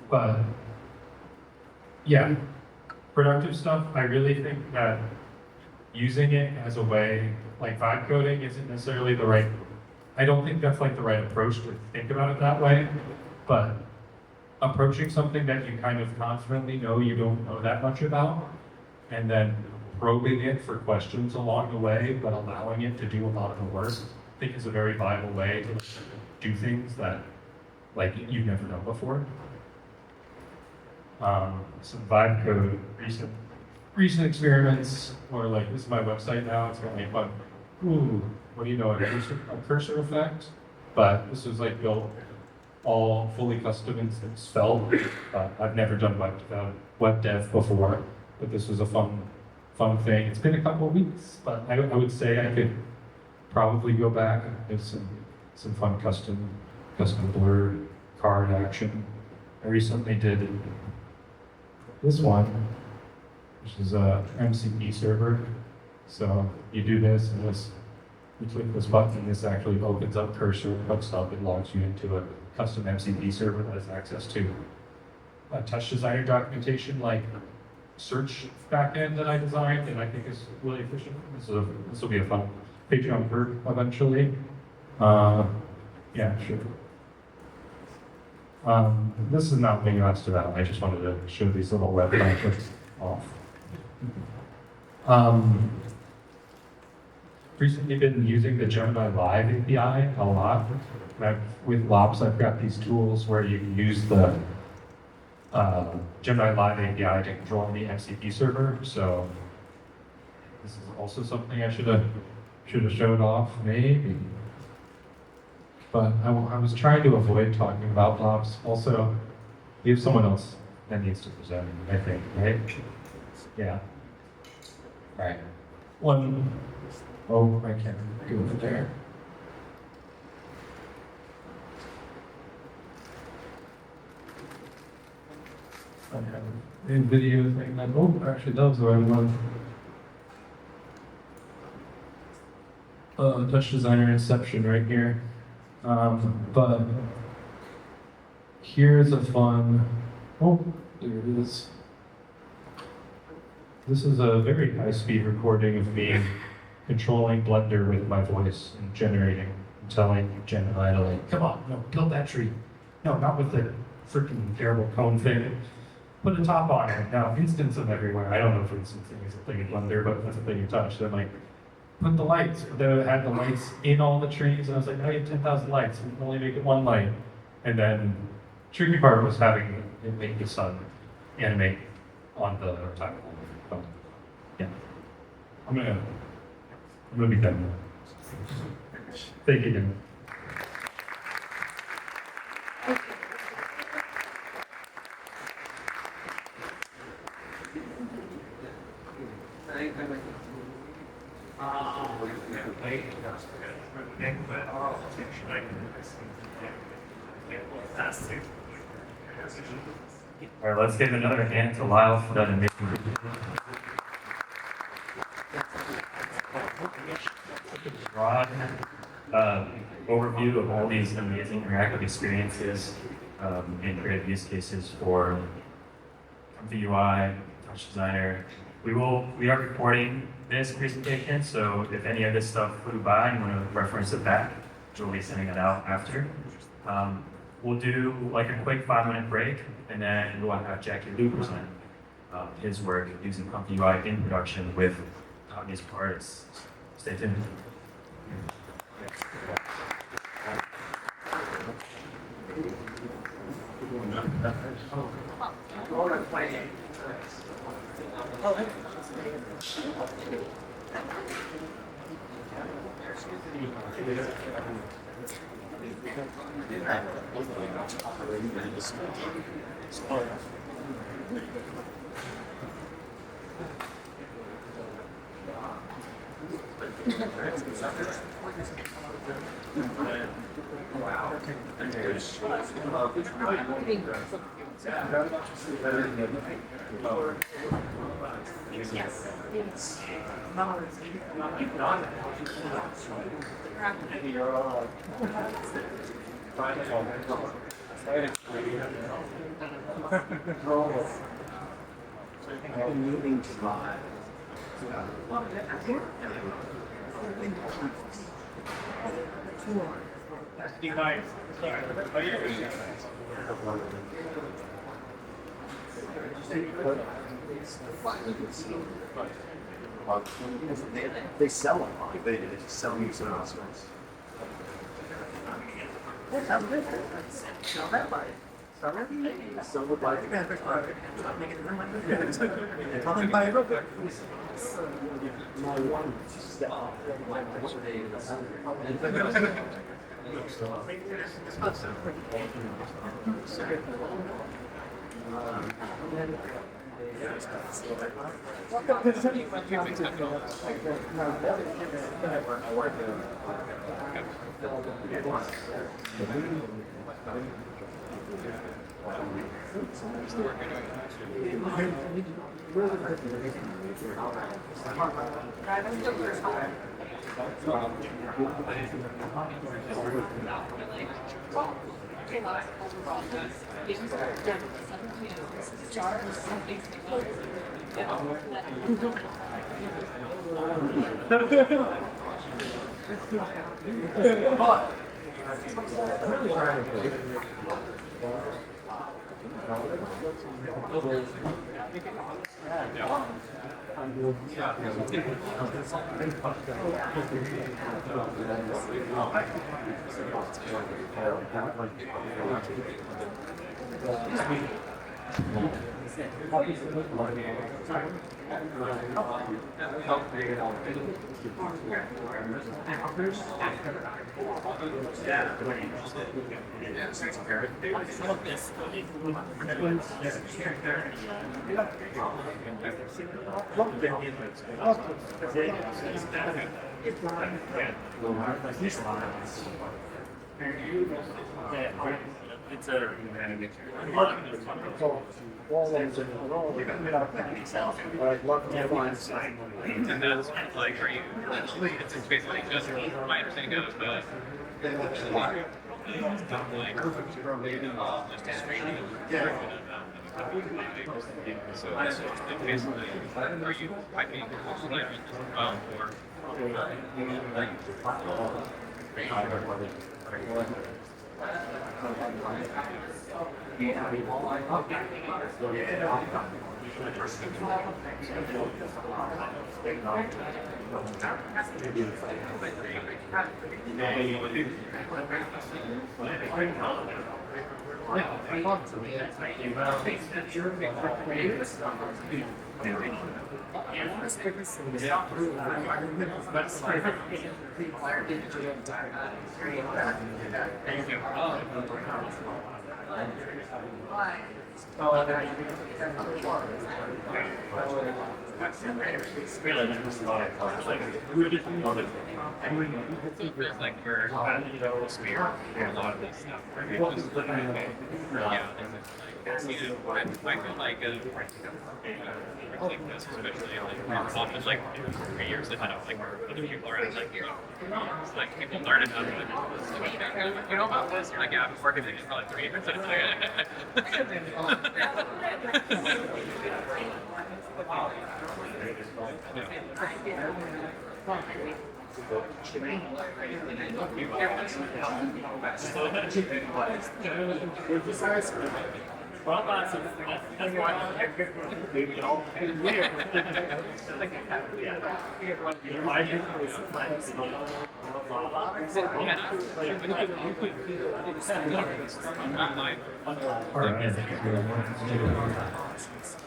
S3: But yeah, productive stuff, I really think that using it as a way, like vibe coding isn't necessarily the right, I don't think that's like the right approach to think about it that way. But approaching something that you kind of confidently know you don't know that much about, and then probing it for questions along the way, but allowing it to do a lot of the work, I think is a very viable way to do things that like you've never done before. Some vibe code, recent experiments, or like this is my website now, it's got like fun, ooh, what do you know, a cursor effect? But this was like built all fully custom in Svelte. I've never done web dev before, but this was a fun thing. It's been a couple of weeks, but I would say I could probably go back and do some fun custom blur card action. I recently did this one, which is a MCP server. So you do this and this, you click this button and this actually opens up cursor, hooks up, and logs you into a custom MCP server that has access to a touch designer documentation like search backend that I designed and I think is really efficient. This will be a fun Patreon perk eventually. Yeah, sure. This is not being asked about. I just wanted to show these little web projects off. Recently been using the Gemini Live API a lot. With Lops, I've got these tools where you can use the Gemini Live API to control the MCP server. So this is also something I should have showed off, maybe. But I was trying to avoid talking about Lops. Also, we have someone else that needs to present, I think, right? Yeah. All right. Oh, I can't go over there. I have a video thing that, actually that was the right one. Touch designer inception right here. But here's a fun, there it is. This is a very high-speed recording of me controlling Blender with my voice and generating, and telling Gemini to like, come on, no, build that tree. No, not with the freaking terrible cone thing. Put a top on it. Now, instance them everywhere. I don't know if instancing is a thing in Blender, but that's a thing you touch. Then like, put the lights. They had the lights in all the trees, and I was like, I have 10,000 lights. We can only make it one light. And then, tricky part was having it make the sun animate on the timeline. So, yeah, I'm gonna be done. Thank you again.
S1: All right, let's give another hand to Lyle for that amazing broad overview of all these amazing interactive experiences and creative use cases for ComfyUI, Touch Designer. We are recording this presentation, so if any of this stuff flew by and you want to reference it back, we'll be sending it out after. We'll do like a quick 5-minute break, and then we'll have Jackie Liu present his work using ComfyUI in production with his parts. Stay tuned.
S7: They sell them. They sell you some hospitals.
S5: And that's like, are you, it's basically just my understanding of like, so basically, are you piping or it's like we're spear a lot of this stuff. Yeah, I feel like this, especially like often like 3 years ahead of like where other people are at, like it's like people learn it you know about this? You're like, yeah, I've been working in it for like 3 years.
S1: Alright,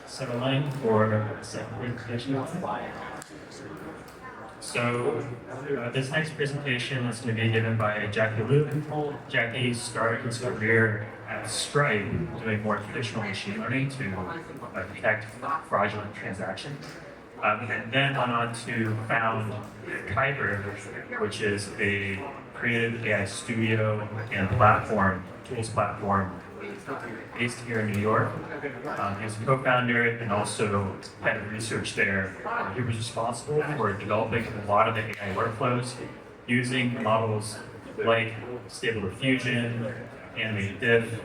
S1: second line for second presentation. So this next presentation is going to be given by Jackie Luke. Jackie started his career at Stripe doing more traditional machine learning to detect fraudulent transactions. And then went on to found Kyber, which is a creative AI studio and platform, tools platform based here in New York. He was a co-founder and also head of research there. He was responsible for developing a lot of the AI workflows using models like Stable Diffusion, animated diff,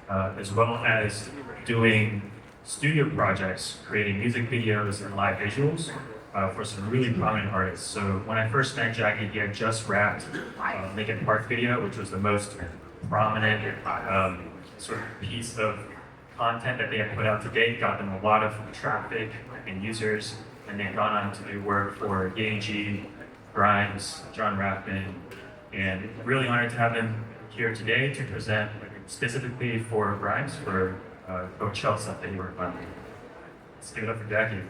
S1: as well as doing studio projects, creating music videos and live visuals for some really prominent artists. So when I first met Jackie, he had just wrapped Linkin Park video, which was the most prominent sort of piece of content that they had put out to date, got them a lot of traffic and users, and they've gone on to do work for G, Grimes, John Rappin, and really honored to have them here today to present specifically for Grimes for Coachella stuff that he worked on. Let's give it up for Jackie.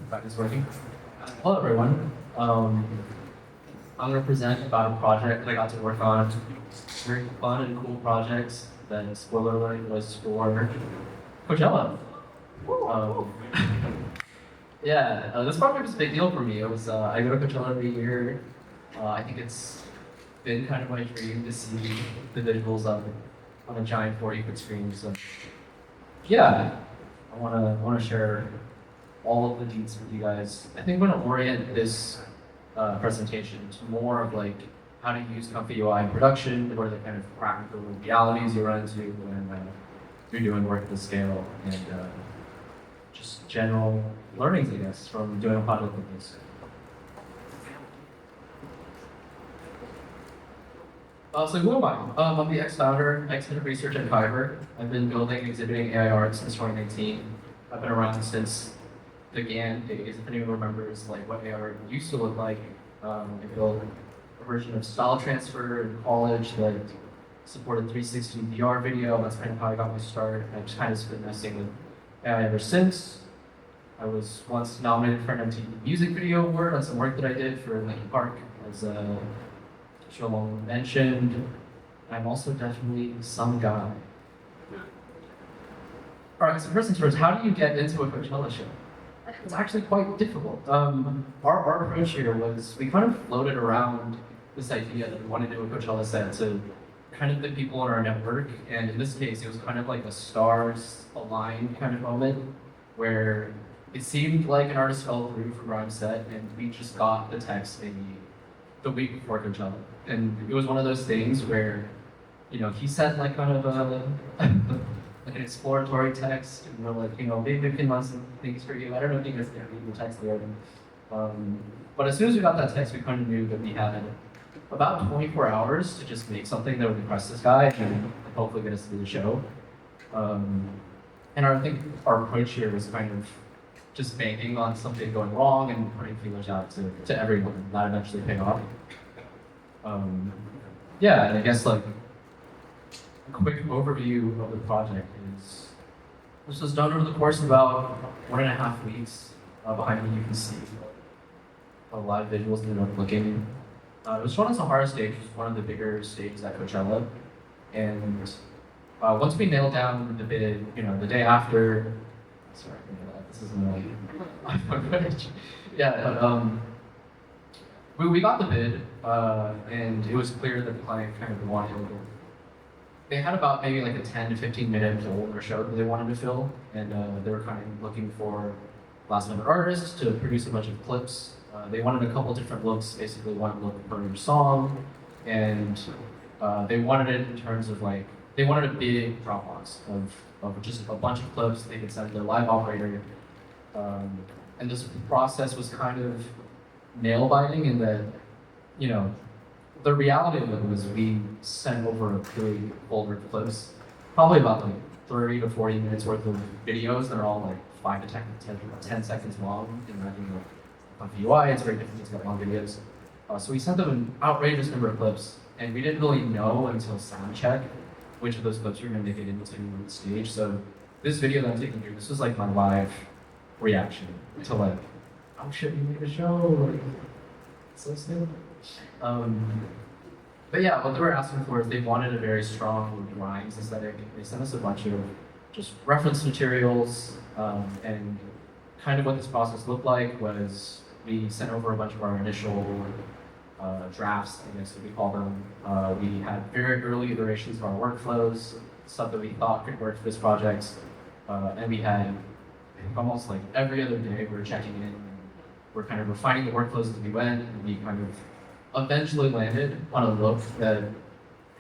S8: That is working. Hello, everyone. I'm going to present about a project I got to work on. Very fun and cool projects that, spoiler alert, was for Coachella. This project was a big deal for me. It was I go to Coachella every year. I think it's been kind of my dream to see the visuals on a giant 40-foot screen. So, yeah, I want to share all of the deets with you guys. I think I'm going to orient this presentation to more of like how to use ComfyUI in production, what are the kind of practical realities you run into when you're doing work at this scale, and just general learnings, I guess, from doing a project like this. So who am I? I'm the ex-founder, ex-head of research at Fiverr. I've been building and exhibiting AI art since 2019. I've been around since the GAN days. If anyone remembers like what AI art used to look like, I built a version of style transfer in college that supported 360 VR video. That's kind of how I got my start. I've just kind of been messing with AI ever since. I was once nominated for an MTV Music Video Award on some work that I did for Linkin Park, as Shalom mentioned. I'm also definitely some guy. All right, so first things first, how do you get into a Coachella show? It's actually quite difficult. Our approach here was we kind of floated around this idea that we wanted to do a Coachella set to kind of the people in our network, and in this case, it was kind of like a stars aligned kind of moment where it seemed like an artist fell through for Grimes' set, and we just got the text maybe the week before Coachella. And it was one of those things where, you know, he sent like kind of like an exploratory text, and we're like, you know, maybe 15 months and things for you. I don't know if you guys can read the text there. But as soon as we got that text, we kind of knew that we had about 24 hours to just make something that would impress this guy and hopefully get us to the show. And I think our approach here was kind of just banking on something going wrong and putting feelers out to everyone. That eventually paid off. And I guess like a quick overview of the project is this was done over the course of about 1.5 weeks. Behind me, you can see a lot of visuals that are looking. It was shown on Sahara stage, which is one of the bigger stages at Coachella. And once we nailed down the bid, you know, the day after, sorry, this isn't my footage. We got the bid, and it was clear that the client kind of wanted it. They had about maybe like a 10 to 15 minute hole in their show that they wanted to fill, and they were kind of looking for last minute artists to produce a bunch of clips. They wanted a couple different looks, basically one look per song, and they wanted it in terms of like, they wanted a big Dropbox of just a bunch of clips they could send to their live operator. And this process was kind of nail biting in that, you know, the reality of it was we sent over a big folder of clips, probably about like 30 to 40 minutes worth of videos that are all like 5 to 10 seconds long. Imagine like on ComfyUI, it's very different to get long videos. So we sent them an outrageous number of clips, and we didn't really know until sound check which of those clips we were going to make it into on the stage. So this video that I'm taking here, this was like my live reaction to like, oh shit, we made a show, like, so soon. But yeah, what they were asking for is they wanted a very strong Grimes aesthetic. They sent us a bunch of just reference materials, and kind of what this process looked like was we sent over a bunch of our initial drafts, I guess we call them. We had very early iterations of our workflows, stuff that we thought could work for this project, and we had, I think, almost like every other day we were checking in. We're kind of refining the workflows as we went, and we kind of eventually landed on a look that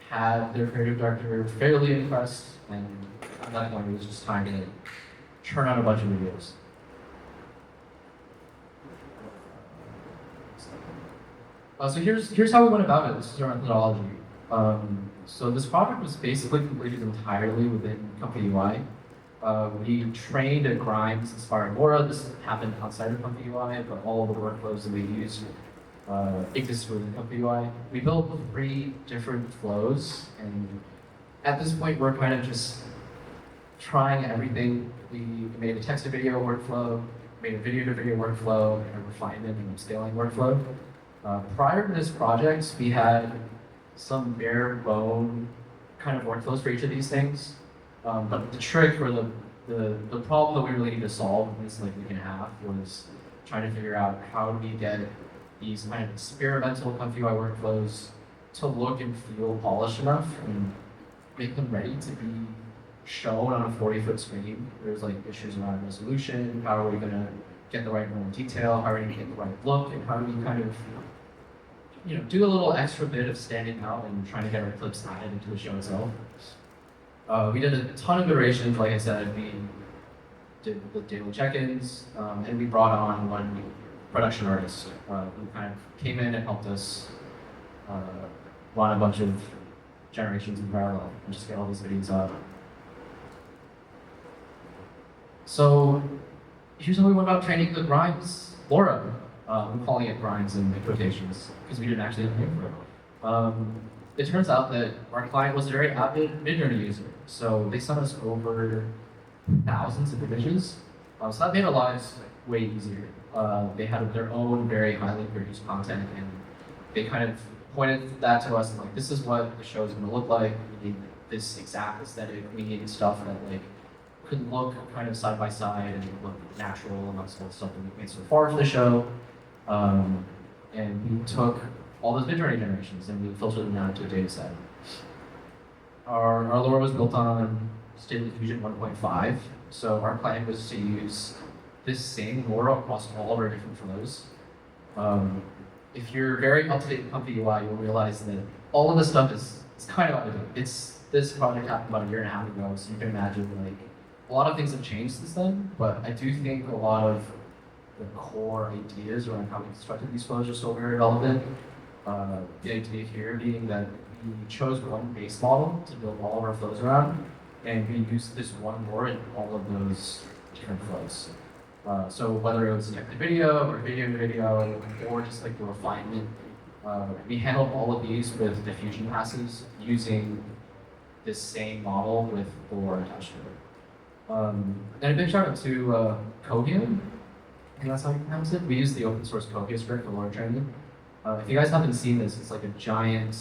S8: had their creative director fairly impressed, and at that point it was just time to churn out a bunch of videos. So here's how we went about it. This is our methodology. So this project was basically completed entirely within ComfyUI. We trained at Grimes inspired Laura. This happened outside of ComfyUI, but all of the workflows that we used exist within ComfyUI. We built 3 different flows, and at this point we're kind of just trying everything. We made a text to video workflow, made a video to video workflow, and a refinement and scaling workflow. Prior to this project, we had some bare bone kind of workflows for each of these things. But the trick or the problem that we really need to solve in this like week and a half was trying to figure out how do we get these kind of experimental ComfyUI workflows to look and feel polished enough and make them ready to be shown on a 40-foot screen. There's like issues around resolution, how are we gonna get the right amount of detail, how are we gonna get the right look, and how do we kind of do a little extra bit of standing out and trying to get our clips added into the show itself. We did a ton of iterations, like I said. We did the daily check-ins, and we brought on one production artist who kind of came in and helped us run a bunch of generations in parallel and just get all these videos up. So here's how we went about training the Grimes Laura. I'm calling it Grimes in quotations because we didn't actually have a name for it. It turns out that our client was a very avid Midjourney user, so they sent us over thousands of images. So that made our lives way easier. They had their own very highly produced content, and they kind of pointed that to us and like, this is what the show is going to look like. We need this exact aesthetic. We need stuff that like could look kind of side by side and look natural amongst all the stuff that we made so far for the show. And we took all those Midjourney generations and we filtered them down into a data set. Our Laura was built on Stable Diffusion 1.5, so our plan was to use this same Laura across all of our different flows. If you're very up to date in ComfyUI, you'll realize that all of this stuff is kind of out of date. This project happened about a year and a half ago, so you can imagine like a lot of things have changed since then. But I do think a lot of the core ideas around how we constructed these flows are still very relevant. The idea here being that we chose one base model to build all of our flows around, and we used this one Laura in all of those different flows. So whether it was text to video or video to video or just like the refinement, we handled all of these with diffusion passes using this same model with the Laura attached to it. And a big shout out to Kohia. I think that's how you pronounce it. We use the open source Kohia script for Laura training. If you guys haven't seen this, it's like a giant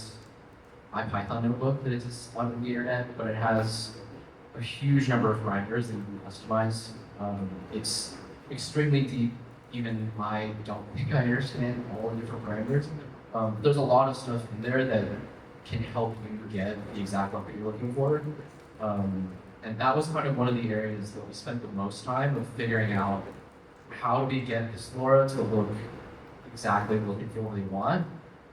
S8: IPython notebook that exists on the internet, but it has a huge number of parameters that you can customize. It's extremely deep. Even I don't think I understand all the different parameters. There's a lot of stuff in there that can help you get the exact look that you're looking for. And that was kind of one of the areas that we spent the most time of figuring out how do we get this Laura to look exactly what we feel we want.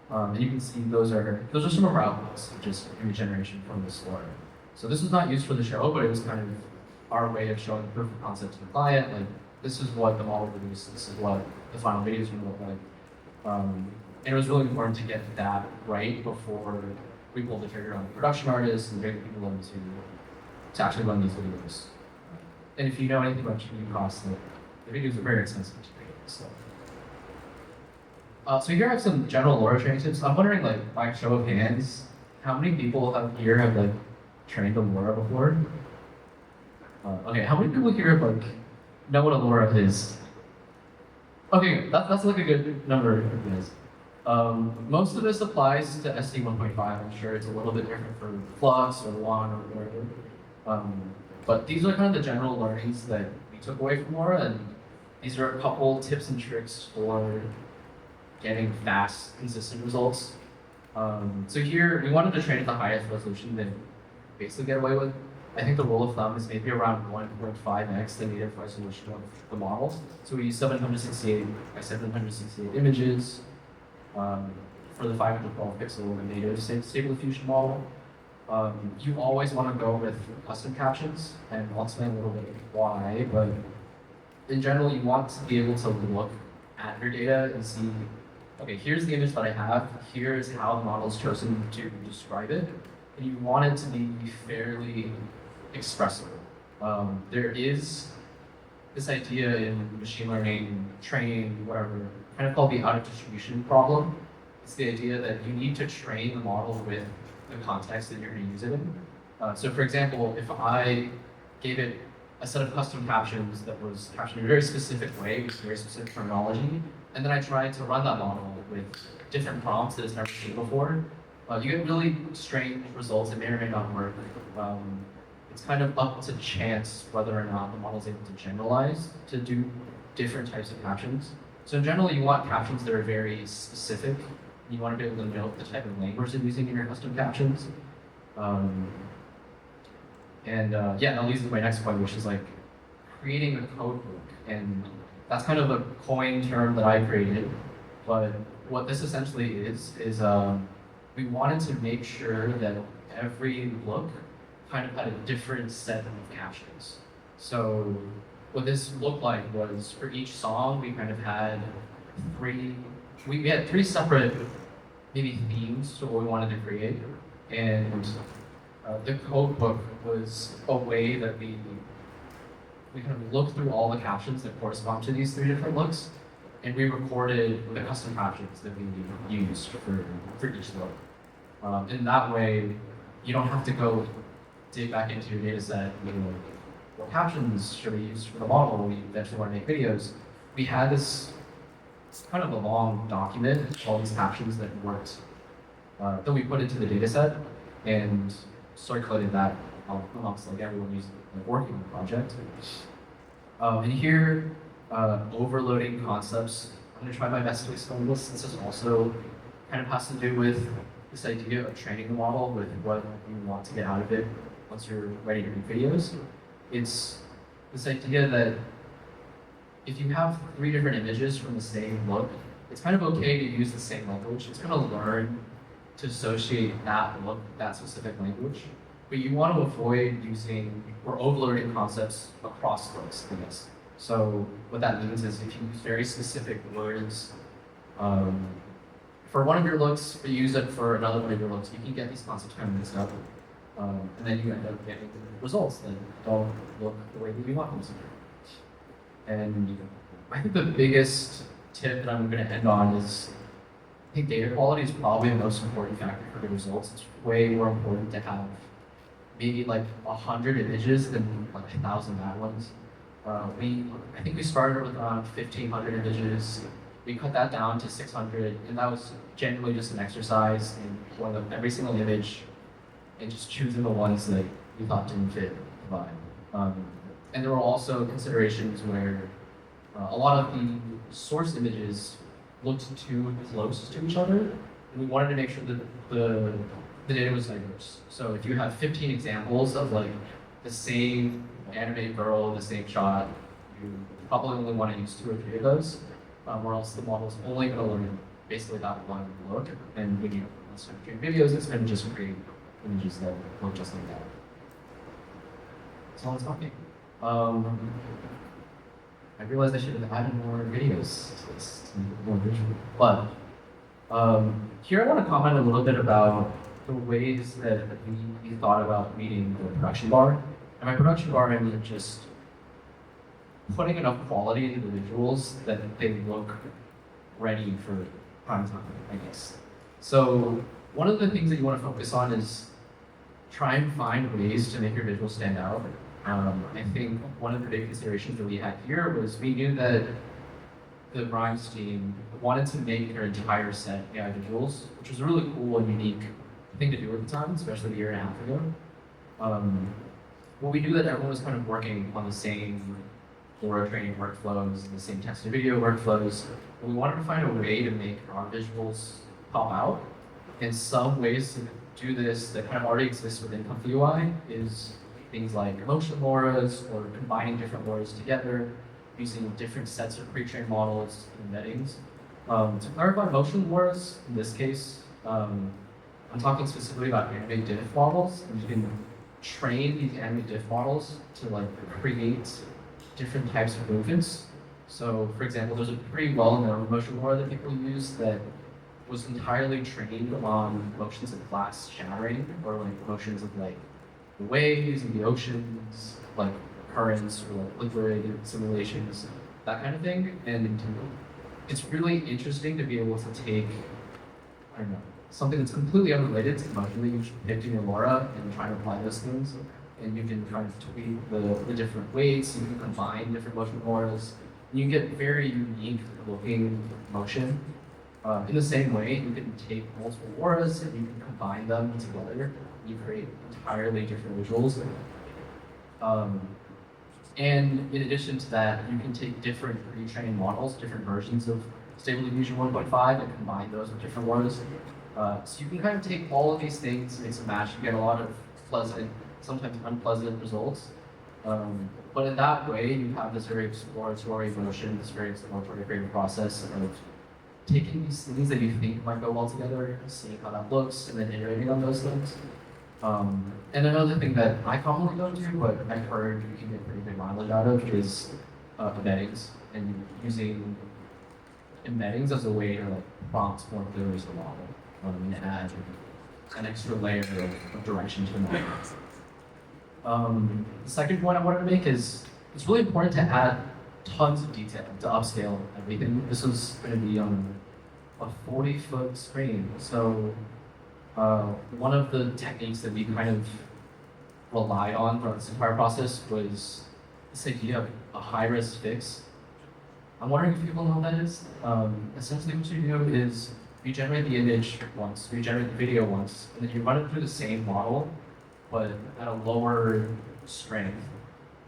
S8: And you can see those are some of our outputs, just image generation from this Laura. So this was not used for the show, but it was kind of our way of showing the proof of concept to the client. Like, this is what the model produced, this is what the final video is going to look like. And it was really important to get that right before we pulled the trigger on the production artists and bring people in to actually run these videos. And if you know anything about GPU costs, the videos are very expensive to create. So here I have some general Laura training tips. I'm wondering, like, by show of hands, how many people here have like trained a Laura before? Okay, how many people here have like know what a Laura is? Okay, that's like a good number of guys. Most of this applies to SD 1.5. I'm sure it's a little bit different for Flux or One or whatever. But these are kind of the general learnings that we took away from Laura, and these are a couple tips and tricks for getting fast, consistent results. So here, we wanted to train at the highest resolution that we basically get away with. I think the rule of thumb is maybe around 1.5x the native resolution of the model. So we use 768 by 768 images. for the 512 pixel native stable diffusion model, you always want to go with custom captions, and I'll explain a little bit why, but in general, you want to be able to look at your data and see, okay, here's the image that I have, here's how the model's chosen to describe it, and you want it to be fairly expressible. There is this idea in machine learning, training, whatever, kind of called the out of distribution problem. It's the idea that you need to train the model with the context that you're going to use it in. So for example, if I gave it a set of custom captions that was captioned in a very specific way, with very specific terminology, and then I tried to run that model with different prompts that it's never seen before, you get really strange results that may or may not work. It's kind of up to chance whether or not the model is able to generalize to do different types of captions. So in general, you want captions that are very specific. You want to be able to know the type of language you're using in your custom captions. Yeah, that leads to my next point, which is like creating a code book. And that's kind of a coin term that I created. But what this essentially is we wanted to make sure that every look kind of had a different set of captions. So what this looked like was for each song, we kind of had we had three separate maybe themes to what we wanted to create. And the code book was a way that we kind of looked through all the captions that correspond to these three different looks, and we recorded the custom captions that we used for each look. In that way, you don't have to go dig back into your data set, what captions should we use for the model when we eventually want to make videos. We had this kind of a long document, all these captions that worked, that we put into the data set and circulated that amongst like everyone using working on the project. And here, overloading concepts. I'm going to try my best to explain this. This is also kind of has to do with this idea of training the model with what you want to get out of it once you're ready to make videos. It's this idea that if you have three different images from the same look, it's kind of okay to use the same language. It's going to learn to associate that look, that specific language. But you want to avoid using or overloading concepts across looks, I guess. So what that means is if you use very specific words for one of your looks, but you use it for another one of your looks, you can get these concepts kind of mixed up. And then you end up getting results that don't look the way that you want them to. And I think the biggest tip that I'm going to end on is I think data quality is probably the most important factor for the results. It's way more important to have maybe like 100 images than like 1,000 bad ones. I think we started with around 1,500 images. We cut that down to 600, and that was generally just an exercise in pulling up every single image and just choosing the ones that we thought didn't fit the vibe. And there were also considerations where a lot of the source images looked too close to each other, and we wanted to make sure that the data was diverse. So if you have 15 examples of like the same anime girl, the same shot, you probably only want to use 2 or 3 of those, or else the model's only going to learn basically that one look. And when you start creating videos, it's going to just create images that look just like that. So let's talking. I realized I should have added more videos to this, to make it more visual. But here I want to comment a little bit about the ways that we thought about meeting the production bar. And by production bar, I mean just putting enough quality into the visuals that they look ready for prime time, I guess. So one of the things that you want to focus on is try and find ways to make your visuals stand out. I think one of the big considerations that we had here was we knew that the Rhymes team wanted to make their entire set AI visuals, which was a really cool and unique thing to do at the time, especially a year and a half ago. Well, we knew that everyone was kind of working on the same Aura training workflows, the same text and video workflows. And we wanted to find a way to make our visuals pop out. And some ways to do this that kind of already exists within ComfyUI is things like emotion auras or combining different auras together, using different sets of pre-trained models and embeddings. To clarify motion blurs, in this case, I'm talking specifically about animate diff models. And you can train these animate diff models to like create different types of movements. So, for example, there's a pretty well-known motion blur that people use that was entirely trained on motions of glass shattering, or like motions of like the waves and the oceans, like currents or like liquid simulations, that kind of thing. And it's really interesting to be able to take, I don't know, something that's completely unrelated to the motion that you've picked in your LoRa and try to apply those things. And you can kind of tweak the different weights, you can combine different motion LoRas, and you get very unique looking motion. In the same way, you can take multiple LoRas and you can combine them together. You create entirely different visuals. And in addition to that, you can take different pre-trained models, different versions of Stable Diffusion 1.5, and combine those with different LoRas. So you can kind of take all of these things, mix and match, you get a lot of pleasant, sometimes unpleasant results. But in that way, you have this very exploratory motion, this very exploratory creative process of taking these things that you think might go well together, seeing how that looks, and then iterating on those things. And another thing that I commonly don't do, but I've heard you can get pretty good mileage out of, is embeddings, and using embeddings as a way to like prompt more clearly to the model, and add an extra layer of direction to the model. The second point I wanted to make is it's really important to add tons of detail to upscale everything. This is going to be on a 40-foot screen. So one of the techniques that we kind of relied on throughout this entire process was this idea of a high-res fix. I'm wondering if people know what that is. Essentially what you do is you generate the image once, you generate the video once, and then you run it through the same model, but at a lower strength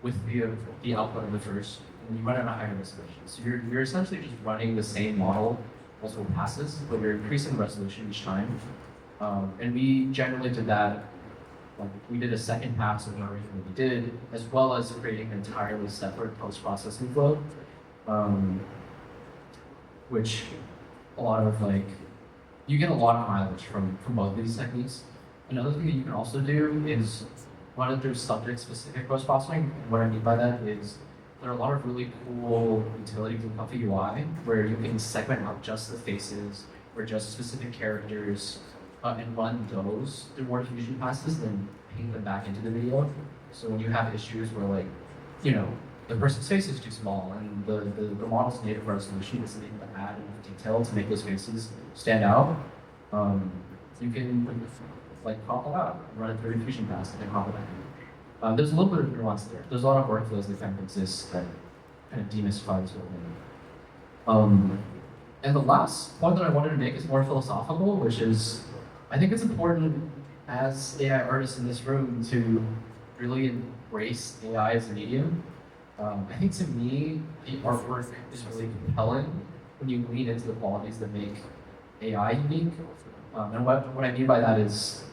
S8: with the output of the first. And you run it at a higher resolution. So you're essentially just running the same model multiple passes, but you're increasing the resolution each time. And we generally did that. Like we did a second pass of everything that we did, as well as creating an entirely separate post-processing flow, which a lot of like you get a lot of mileage from both of these techniques. Another thing that you can also do is run it through subject-specific post-processing. What I mean by that is there are a lot of really cool utilities in ComfyUI where you can segment out just the faces or just specific characters and run those through more diffusion passes and then ping them back into the video. So when you have issues where like, you know, the person's face is too small and the model's native resolution isn't able to add enough detail to make those faces stand out, you can like crop it out, run it through a diffusion pass and then crop it back. There's a little bit of nuance there. There's a lot of workflows that kind of exist that kind of demystify this whole thing. And the last point that I wanted to make is more philosophical, which is, I think it's important as AI artists in this room to really embrace AI as a medium. I think to me, the artwork is really compelling when you lean into the qualities that make AI unique. And what I mean by that is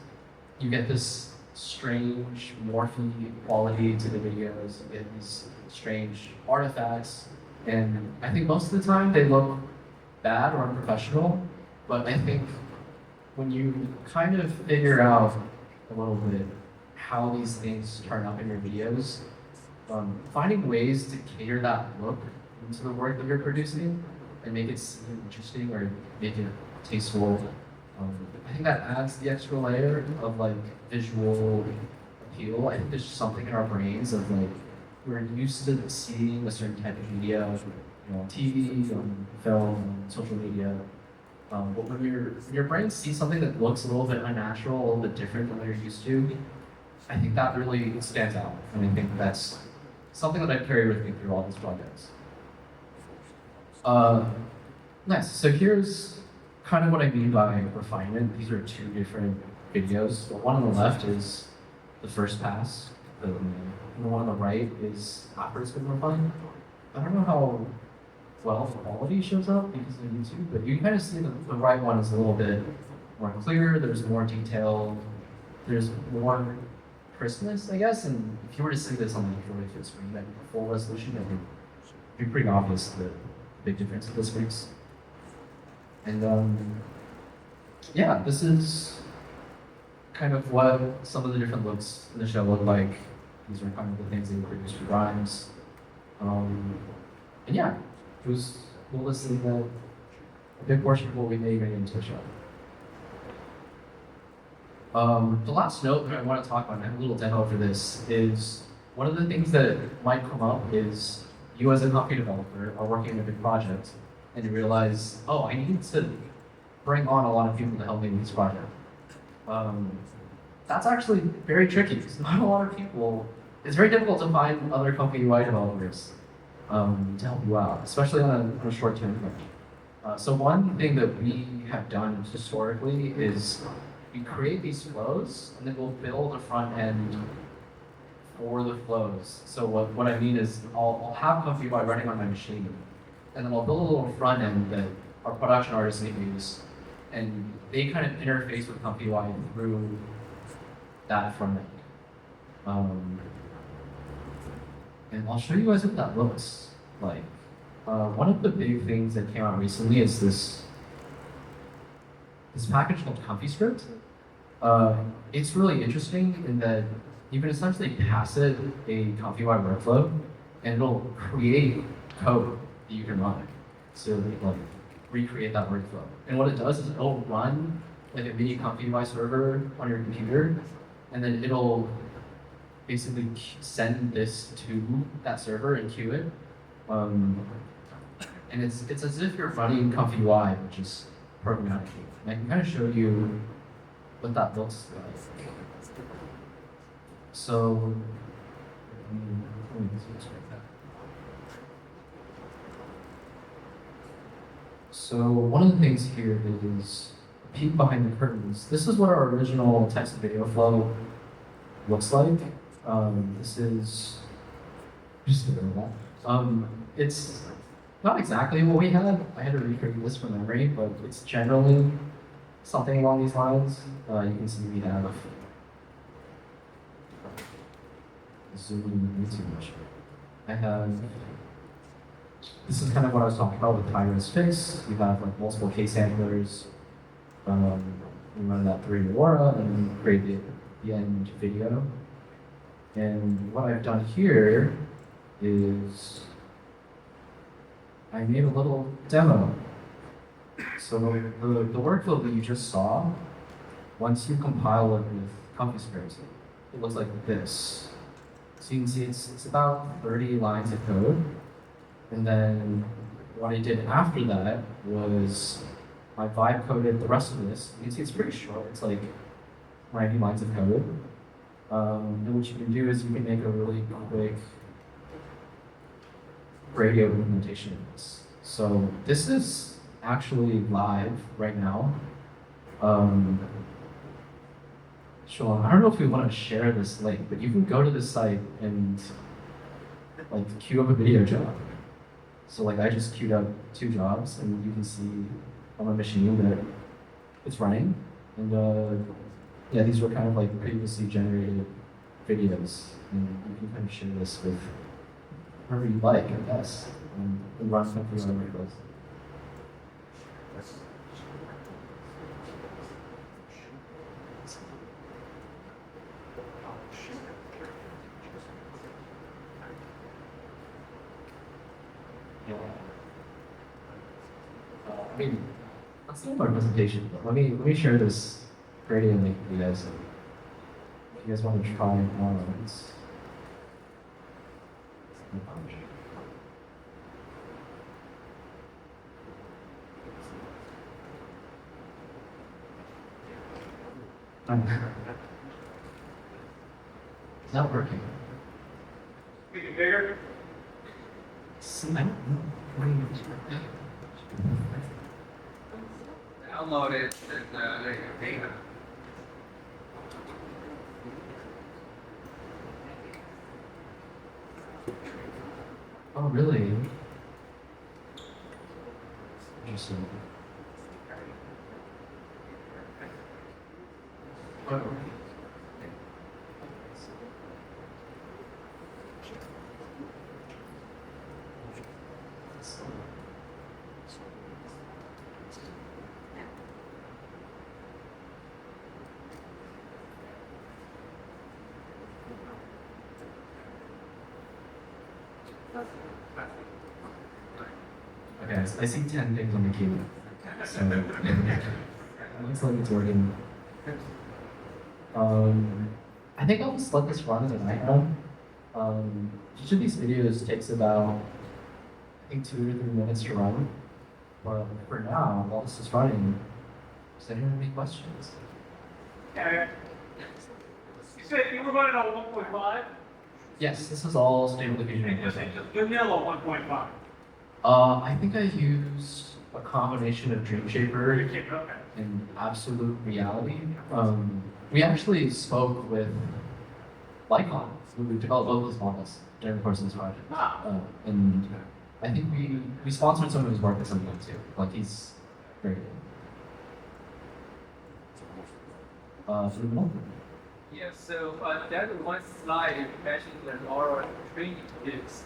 S8: you get this strange morphy quality to the videos, you get these strange artifacts, and I think most of the time they look bad or unprofessional, but I think when you kind of figure out a little bit how these things turn up in your videos, finding ways to cater that look into the work that you're producing and make it seem interesting or make it tasteful, I think that adds the extra layer of like visual appeal. I think there's something in our brains of like we're used to seeing a certain type of media, on TV, on film, on social media. But when your brain sees something that looks a little bit unnatural, a little bit different than what you're used to, I think that really stands out. And I think that's something that I've carried with me through all these projects. Nice. So here's kind of what I mean by refinement. These are two different videos. The one on the left is the first pass. The one on the right is after it's been refined. I don't know how well the quality shows up because of YouTube, but you can kind of see that the right one is a little bit more clear, there's more detail, there's more crispness, I guess, and if you were to see this on a really good screen, like full resolution, it would be pretty obvious the big difference that this makes. And yeah, this is kind of what some of the different looks in the show look like. These are kind of the things that we produced for Grimes. And yeah, it was cool to see that a big portion of what we made into the show. The last note that I want to talk about, and I have a little demo for this, is one of the things that might come up is you as a Comfy developer are working on a big project and you realize, oh, I need to bring on a lot of people to help me with this project. That's actually very tricky. There's not a lot of people. It's very difficult to find other ComfyUI developers to help you out, especially on a short-term project. So one thing that we have done historically is we create these flows and then we'll build a front end for the flows. So what I mean is I'll have ComfyUI running on my machine and then I'll build a little front end that our production artists can use, and they kind of interface with ComfyUI through that front end. And I'll show you guys what that looks like. One of the big things that came out recently is this package called ComfyScript. It's really interesting in that you can essentially pass it a ComfyUI workflow, and it'll create code that you can run. So like recreate that workflow. And what it does is it'll run like a mini ComfyUI server on your computer, and then it'll basically send this to that server and queue it. And it's as if you're running ComfyUI, which is programmatic. And I can kind of show you what that looks like. So, one of the things here is a peek behind the curtains. This is what our original text and video flow looks like. This is just it's not exactly what we had. I had to recreate this from memory, but it's generally something along these lines. You can see we have zoom too much. I have. This is kind of what I was talking about with high-res fix. We have like multiple case handlers. We run that through Aurora and create the end video. And what I've done here is I made a little demo. So the workflow that you just saw, once you compile it with ComfyScript, it looks like this. So you can see it's about 30 lines of code. And then what I did after that was I vibe coded the rest of this. You can see it's pretty short. It's like 90 lines of code. And what you can do is you can make a really quick radio implementation of this. So this is actually live right now. Sean, I don't know if we want to share this link, but you can go to this site and like queue up a video job. So like I just queued up 2 jobs, and you can see on my machine that it's running. And yeah, these were kind of like previously generated videos, and you can kind of share this with whoever you like, I guess, and run something on your list. I mean, let's do our presentation. Let me share this radio link with you guys. If you guys want to try more of it. It's not working.
S6: Make it bigger?
S8: I don't know.
S4: Download it and data.
S8: Oh, really? Interesting. Oh. Okay, so I see 10 things on the keyboard. So it looks like it's working. I think I'll just let this run as an icon. Each of these videos takes about, I think, 2 to 3 minutes to run. But for now, while this is running, does anyone have any questions?
S6: Yeah. You said you were running on 1.5?
S8: Yes, this is all Stable Diffusion.
S6: Just vanilla 1.5.
S8: I think I used a combination of Dreamshaper
S6: Okay.
S8: and Absolute Reality. We actually spoke with Lycon, who developed both those models during the course of this project. And I think we sponsored some of his work at some point too. Like he's very good. Moving on.
S4: Yeah, so that one slide you mentioned that our training is.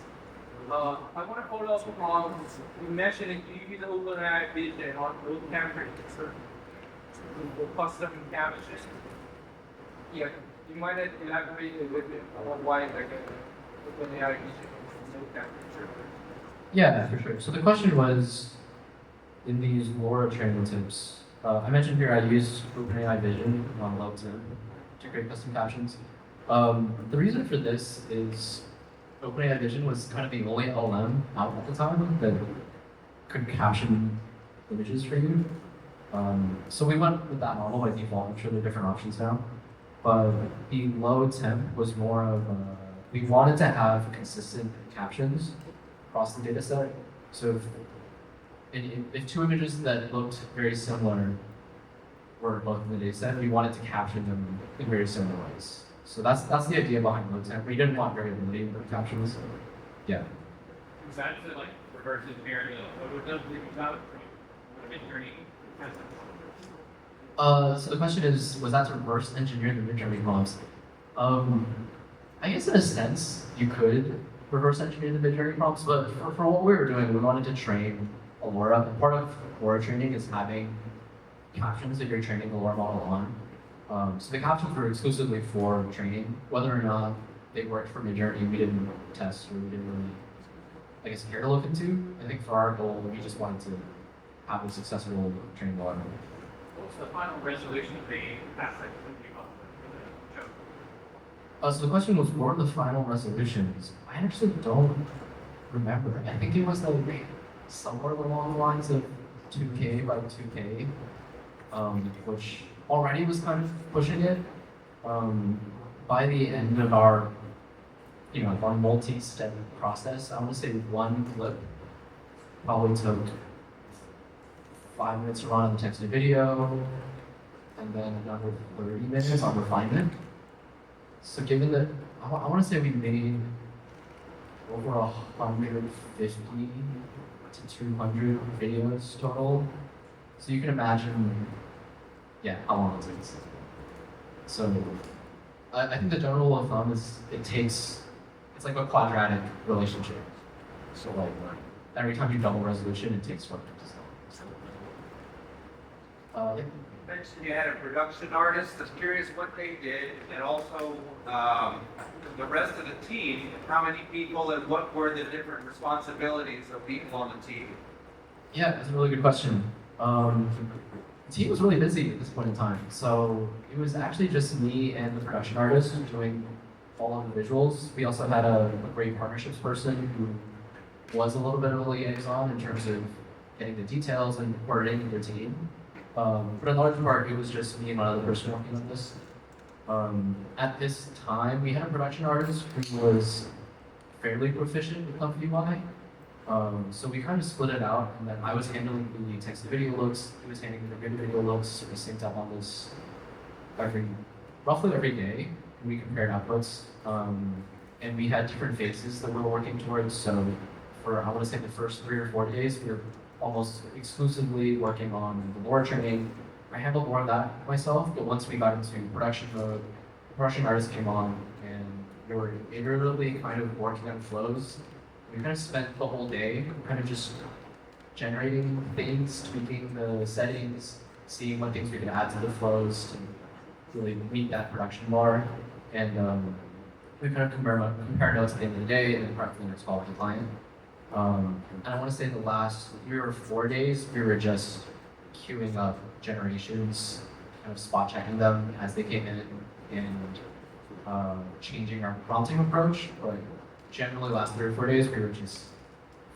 S4: I want to follow up on you mentioned you use OpenAI vision on those temperatures for custom cabbages. Yeah, you might elaborate a little bit on why like OpenAI vision is no temperature.
S8: Yeah, for sure. So the question was, in these LoRa training tips, I mentioned here I used OpenAI Vision on Level 10 to create custom captions. The reason for this is OpenAI Vision was kind of the only LLM out at the time that could caption images for you. So we went with that model by default. I'm sure there are different options now. But the low temp was more of we wanted to have consistent captions across the data set. So if 2 images that looked very similar were both in the data set, we wanted to caption them in very similar ways. So that's the idea behind low temp. We didn't want variability in the captions. Yeah.
S6: Is that to like reverse engineer the photo dump that you got from Midjourney?
S8: So the question is, was that to reverse engineer the Midjourney prompts? I guess in a sense, you could reverse engineer the Midjourney prompts, but for what we were doing, we wanted to train a LoRa. And part of LoRa training is having captions that you're training the LoRa model on. So the captions were exclusively for training. Whether or not they worked for Midjourney, we didn't test or we didn't really, I guess, care to look into. I think for our goal, we just wanted to have a successful training LoRa.
S6: What's the final resolution of the asset that you got for the show?
S8: So the question was, what were the final resolutions? I actually don't remember. I think it was like somewhere along the lines of 2K by 2K, which already was kind of pushing it. By the end of our, our multi-step process, I want to say one clip probably took 5 minutes to run on the text to video, and then another 30 minutes on refinement. So given that, I want to say we made over 150 to 200 videos total. So you can imagine, how long it takes. So I think the general rule of thumb is it's like a quadratic relationship. So like every time you double resolution, it takes 1 minute.
S4: You mentioned you had a production artist. I was curious what they did, and also the rest of the team. How many people, and what were the different responsibilities of people on the team?
S8: Yeah, that's a really good question. The team was really busy at this point in time, so it was actually just me and the production artist doing all of the visuals. We also had a great partnerships person who was a little bit of a liaison in terms of getting the details and coordinating their team. But in large part, it was just me and one other person working on this. At this time, we had a production artist who was fairly proficient with ComfyUI. So we kind of split it out, and then I was handling the text to video looks, he was handling the video looks. We synced up on this roughly every day, and we compared outputs. And we had different phases that we were working towards. So for, I want to say, the first 3 or 4 days, we were almost exclusively working on the LoRa training. I handled more of that myself, but once we got into production mode, the production artist came on, and we were iteratively kind of working on flows. We kind of spent the whole day kind of just generating things, tweaking the settings, seeing what things we could add to the flows to really meet that production bar. And we kind of compare notes at the end of the day and then prep for the next call with the client. And I want to say the last 3 or 4 days, we were just queuing up generations, kind of spot checking them as they came in and changing our prompting approach. But generally, the last 3 or 4 days, we were just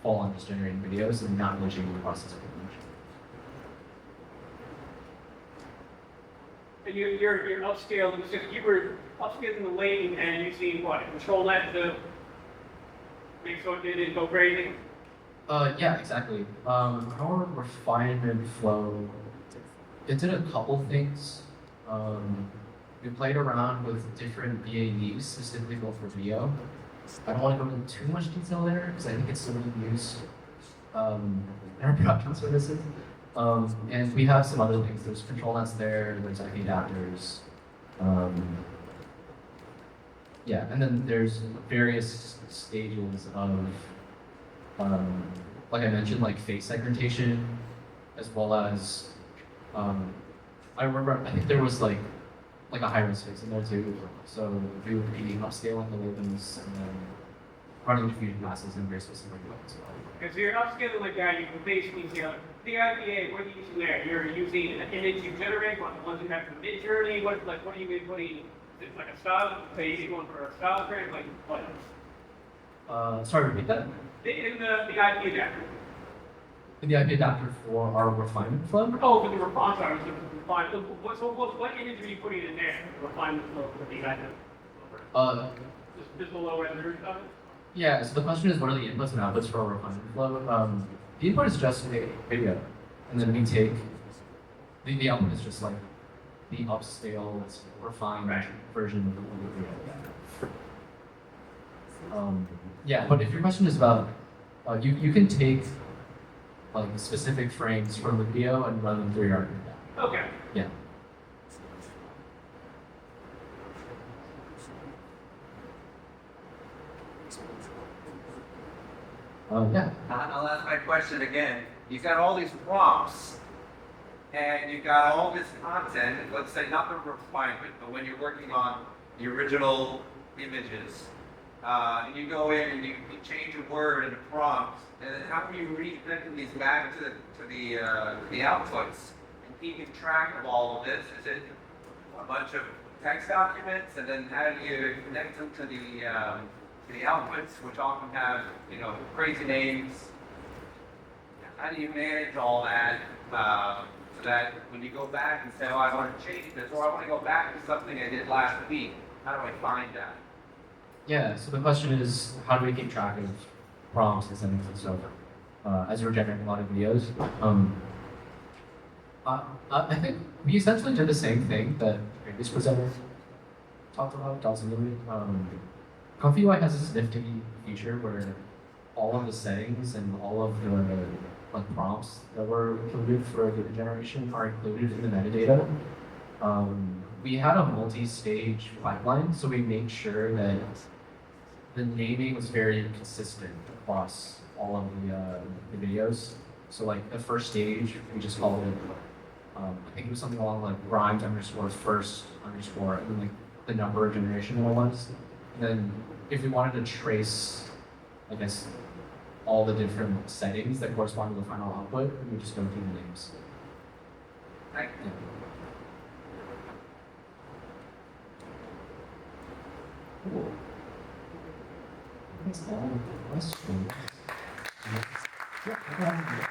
S8: full on just generating videos and not really changing the process very much.
S6: And you're upscaling, you were upscaling the lane and using what, control net to make sure it didn't go crazy?
S8: Yeah, exactly. Our refinement flow, it did a couple things. We played around with different BAEs, specifically built for video. I don't want to go into too much detail there because I think it's still being used in our production services. And we have some other things. There's control nets there, there's IP adapters. Yeah, and then there's various stages of, like I mentioned, like face segmentation, as well as, I remember, I think there was like a high-res face in there too. So we would be upscaling the labels and then running diffusion classes in very specific ways as well.
S6: Because you're upscaling like that, you can basically see the IPA, what are you using there? You're using an image you generate, ones that have the mid journey, what are you putting? Is it like a style? Say you're going for a style grade, like what?
S8: Sorry, repeat that.
S6: In the IP adapter.
S8: The IP adapter for our refinement flow?
S6: Oh, for the response hours, the refine. What image are you putting in there? The refinement flow for the IPA. Just below resolution of it?
S8: Yeah, so the question is, what are the inputs and outputs for our refinement flow? The input is just a video, and then we take, the output is just like the upscaled, refined version of the video. Yeah, but if your question is about, you can take like specific frames from the video and run them through your RTF.
S6: Okay.
S8: Yeah. Yeah.
S4: I'll ask my question again. You've got all these prompts, and you've got all this content, let's say not the refinement, but when you're working on the original images, and you go in and you change a word in a prompt, and then how can you reconnect these back to the outputs and keeping track of all of this? Is it a bunch of text documents, and then how do you connect them to the outputs, which often have, crazy names? How do you manage all that so that when you go back and say, oh, I want to change this, or I want to go back to something I did last week, how do I find that?
S8: Yeah, so the question is, how do we keep track of prompts and settings and stuff as we're generating a lot of videos? I think we essentially did the same thing that previous presenter talked about, ComfyUI has this nifty feature where all of the settings and all of the prompts that were included for video generation are included in the metadata. We had a multi-stage pipeline, so we made sure that the naming was very consistent across all of the videos. So like the first stage, we just called it, I think it was something along like grind _ first _ and then like the number of generation that it was. And then if we wanted to trace, I guess, all the different settings that correspond to the final output, we would just go through the names.
S4: Right.
S8: Yeah. Cool. That's all the questions. Yeah.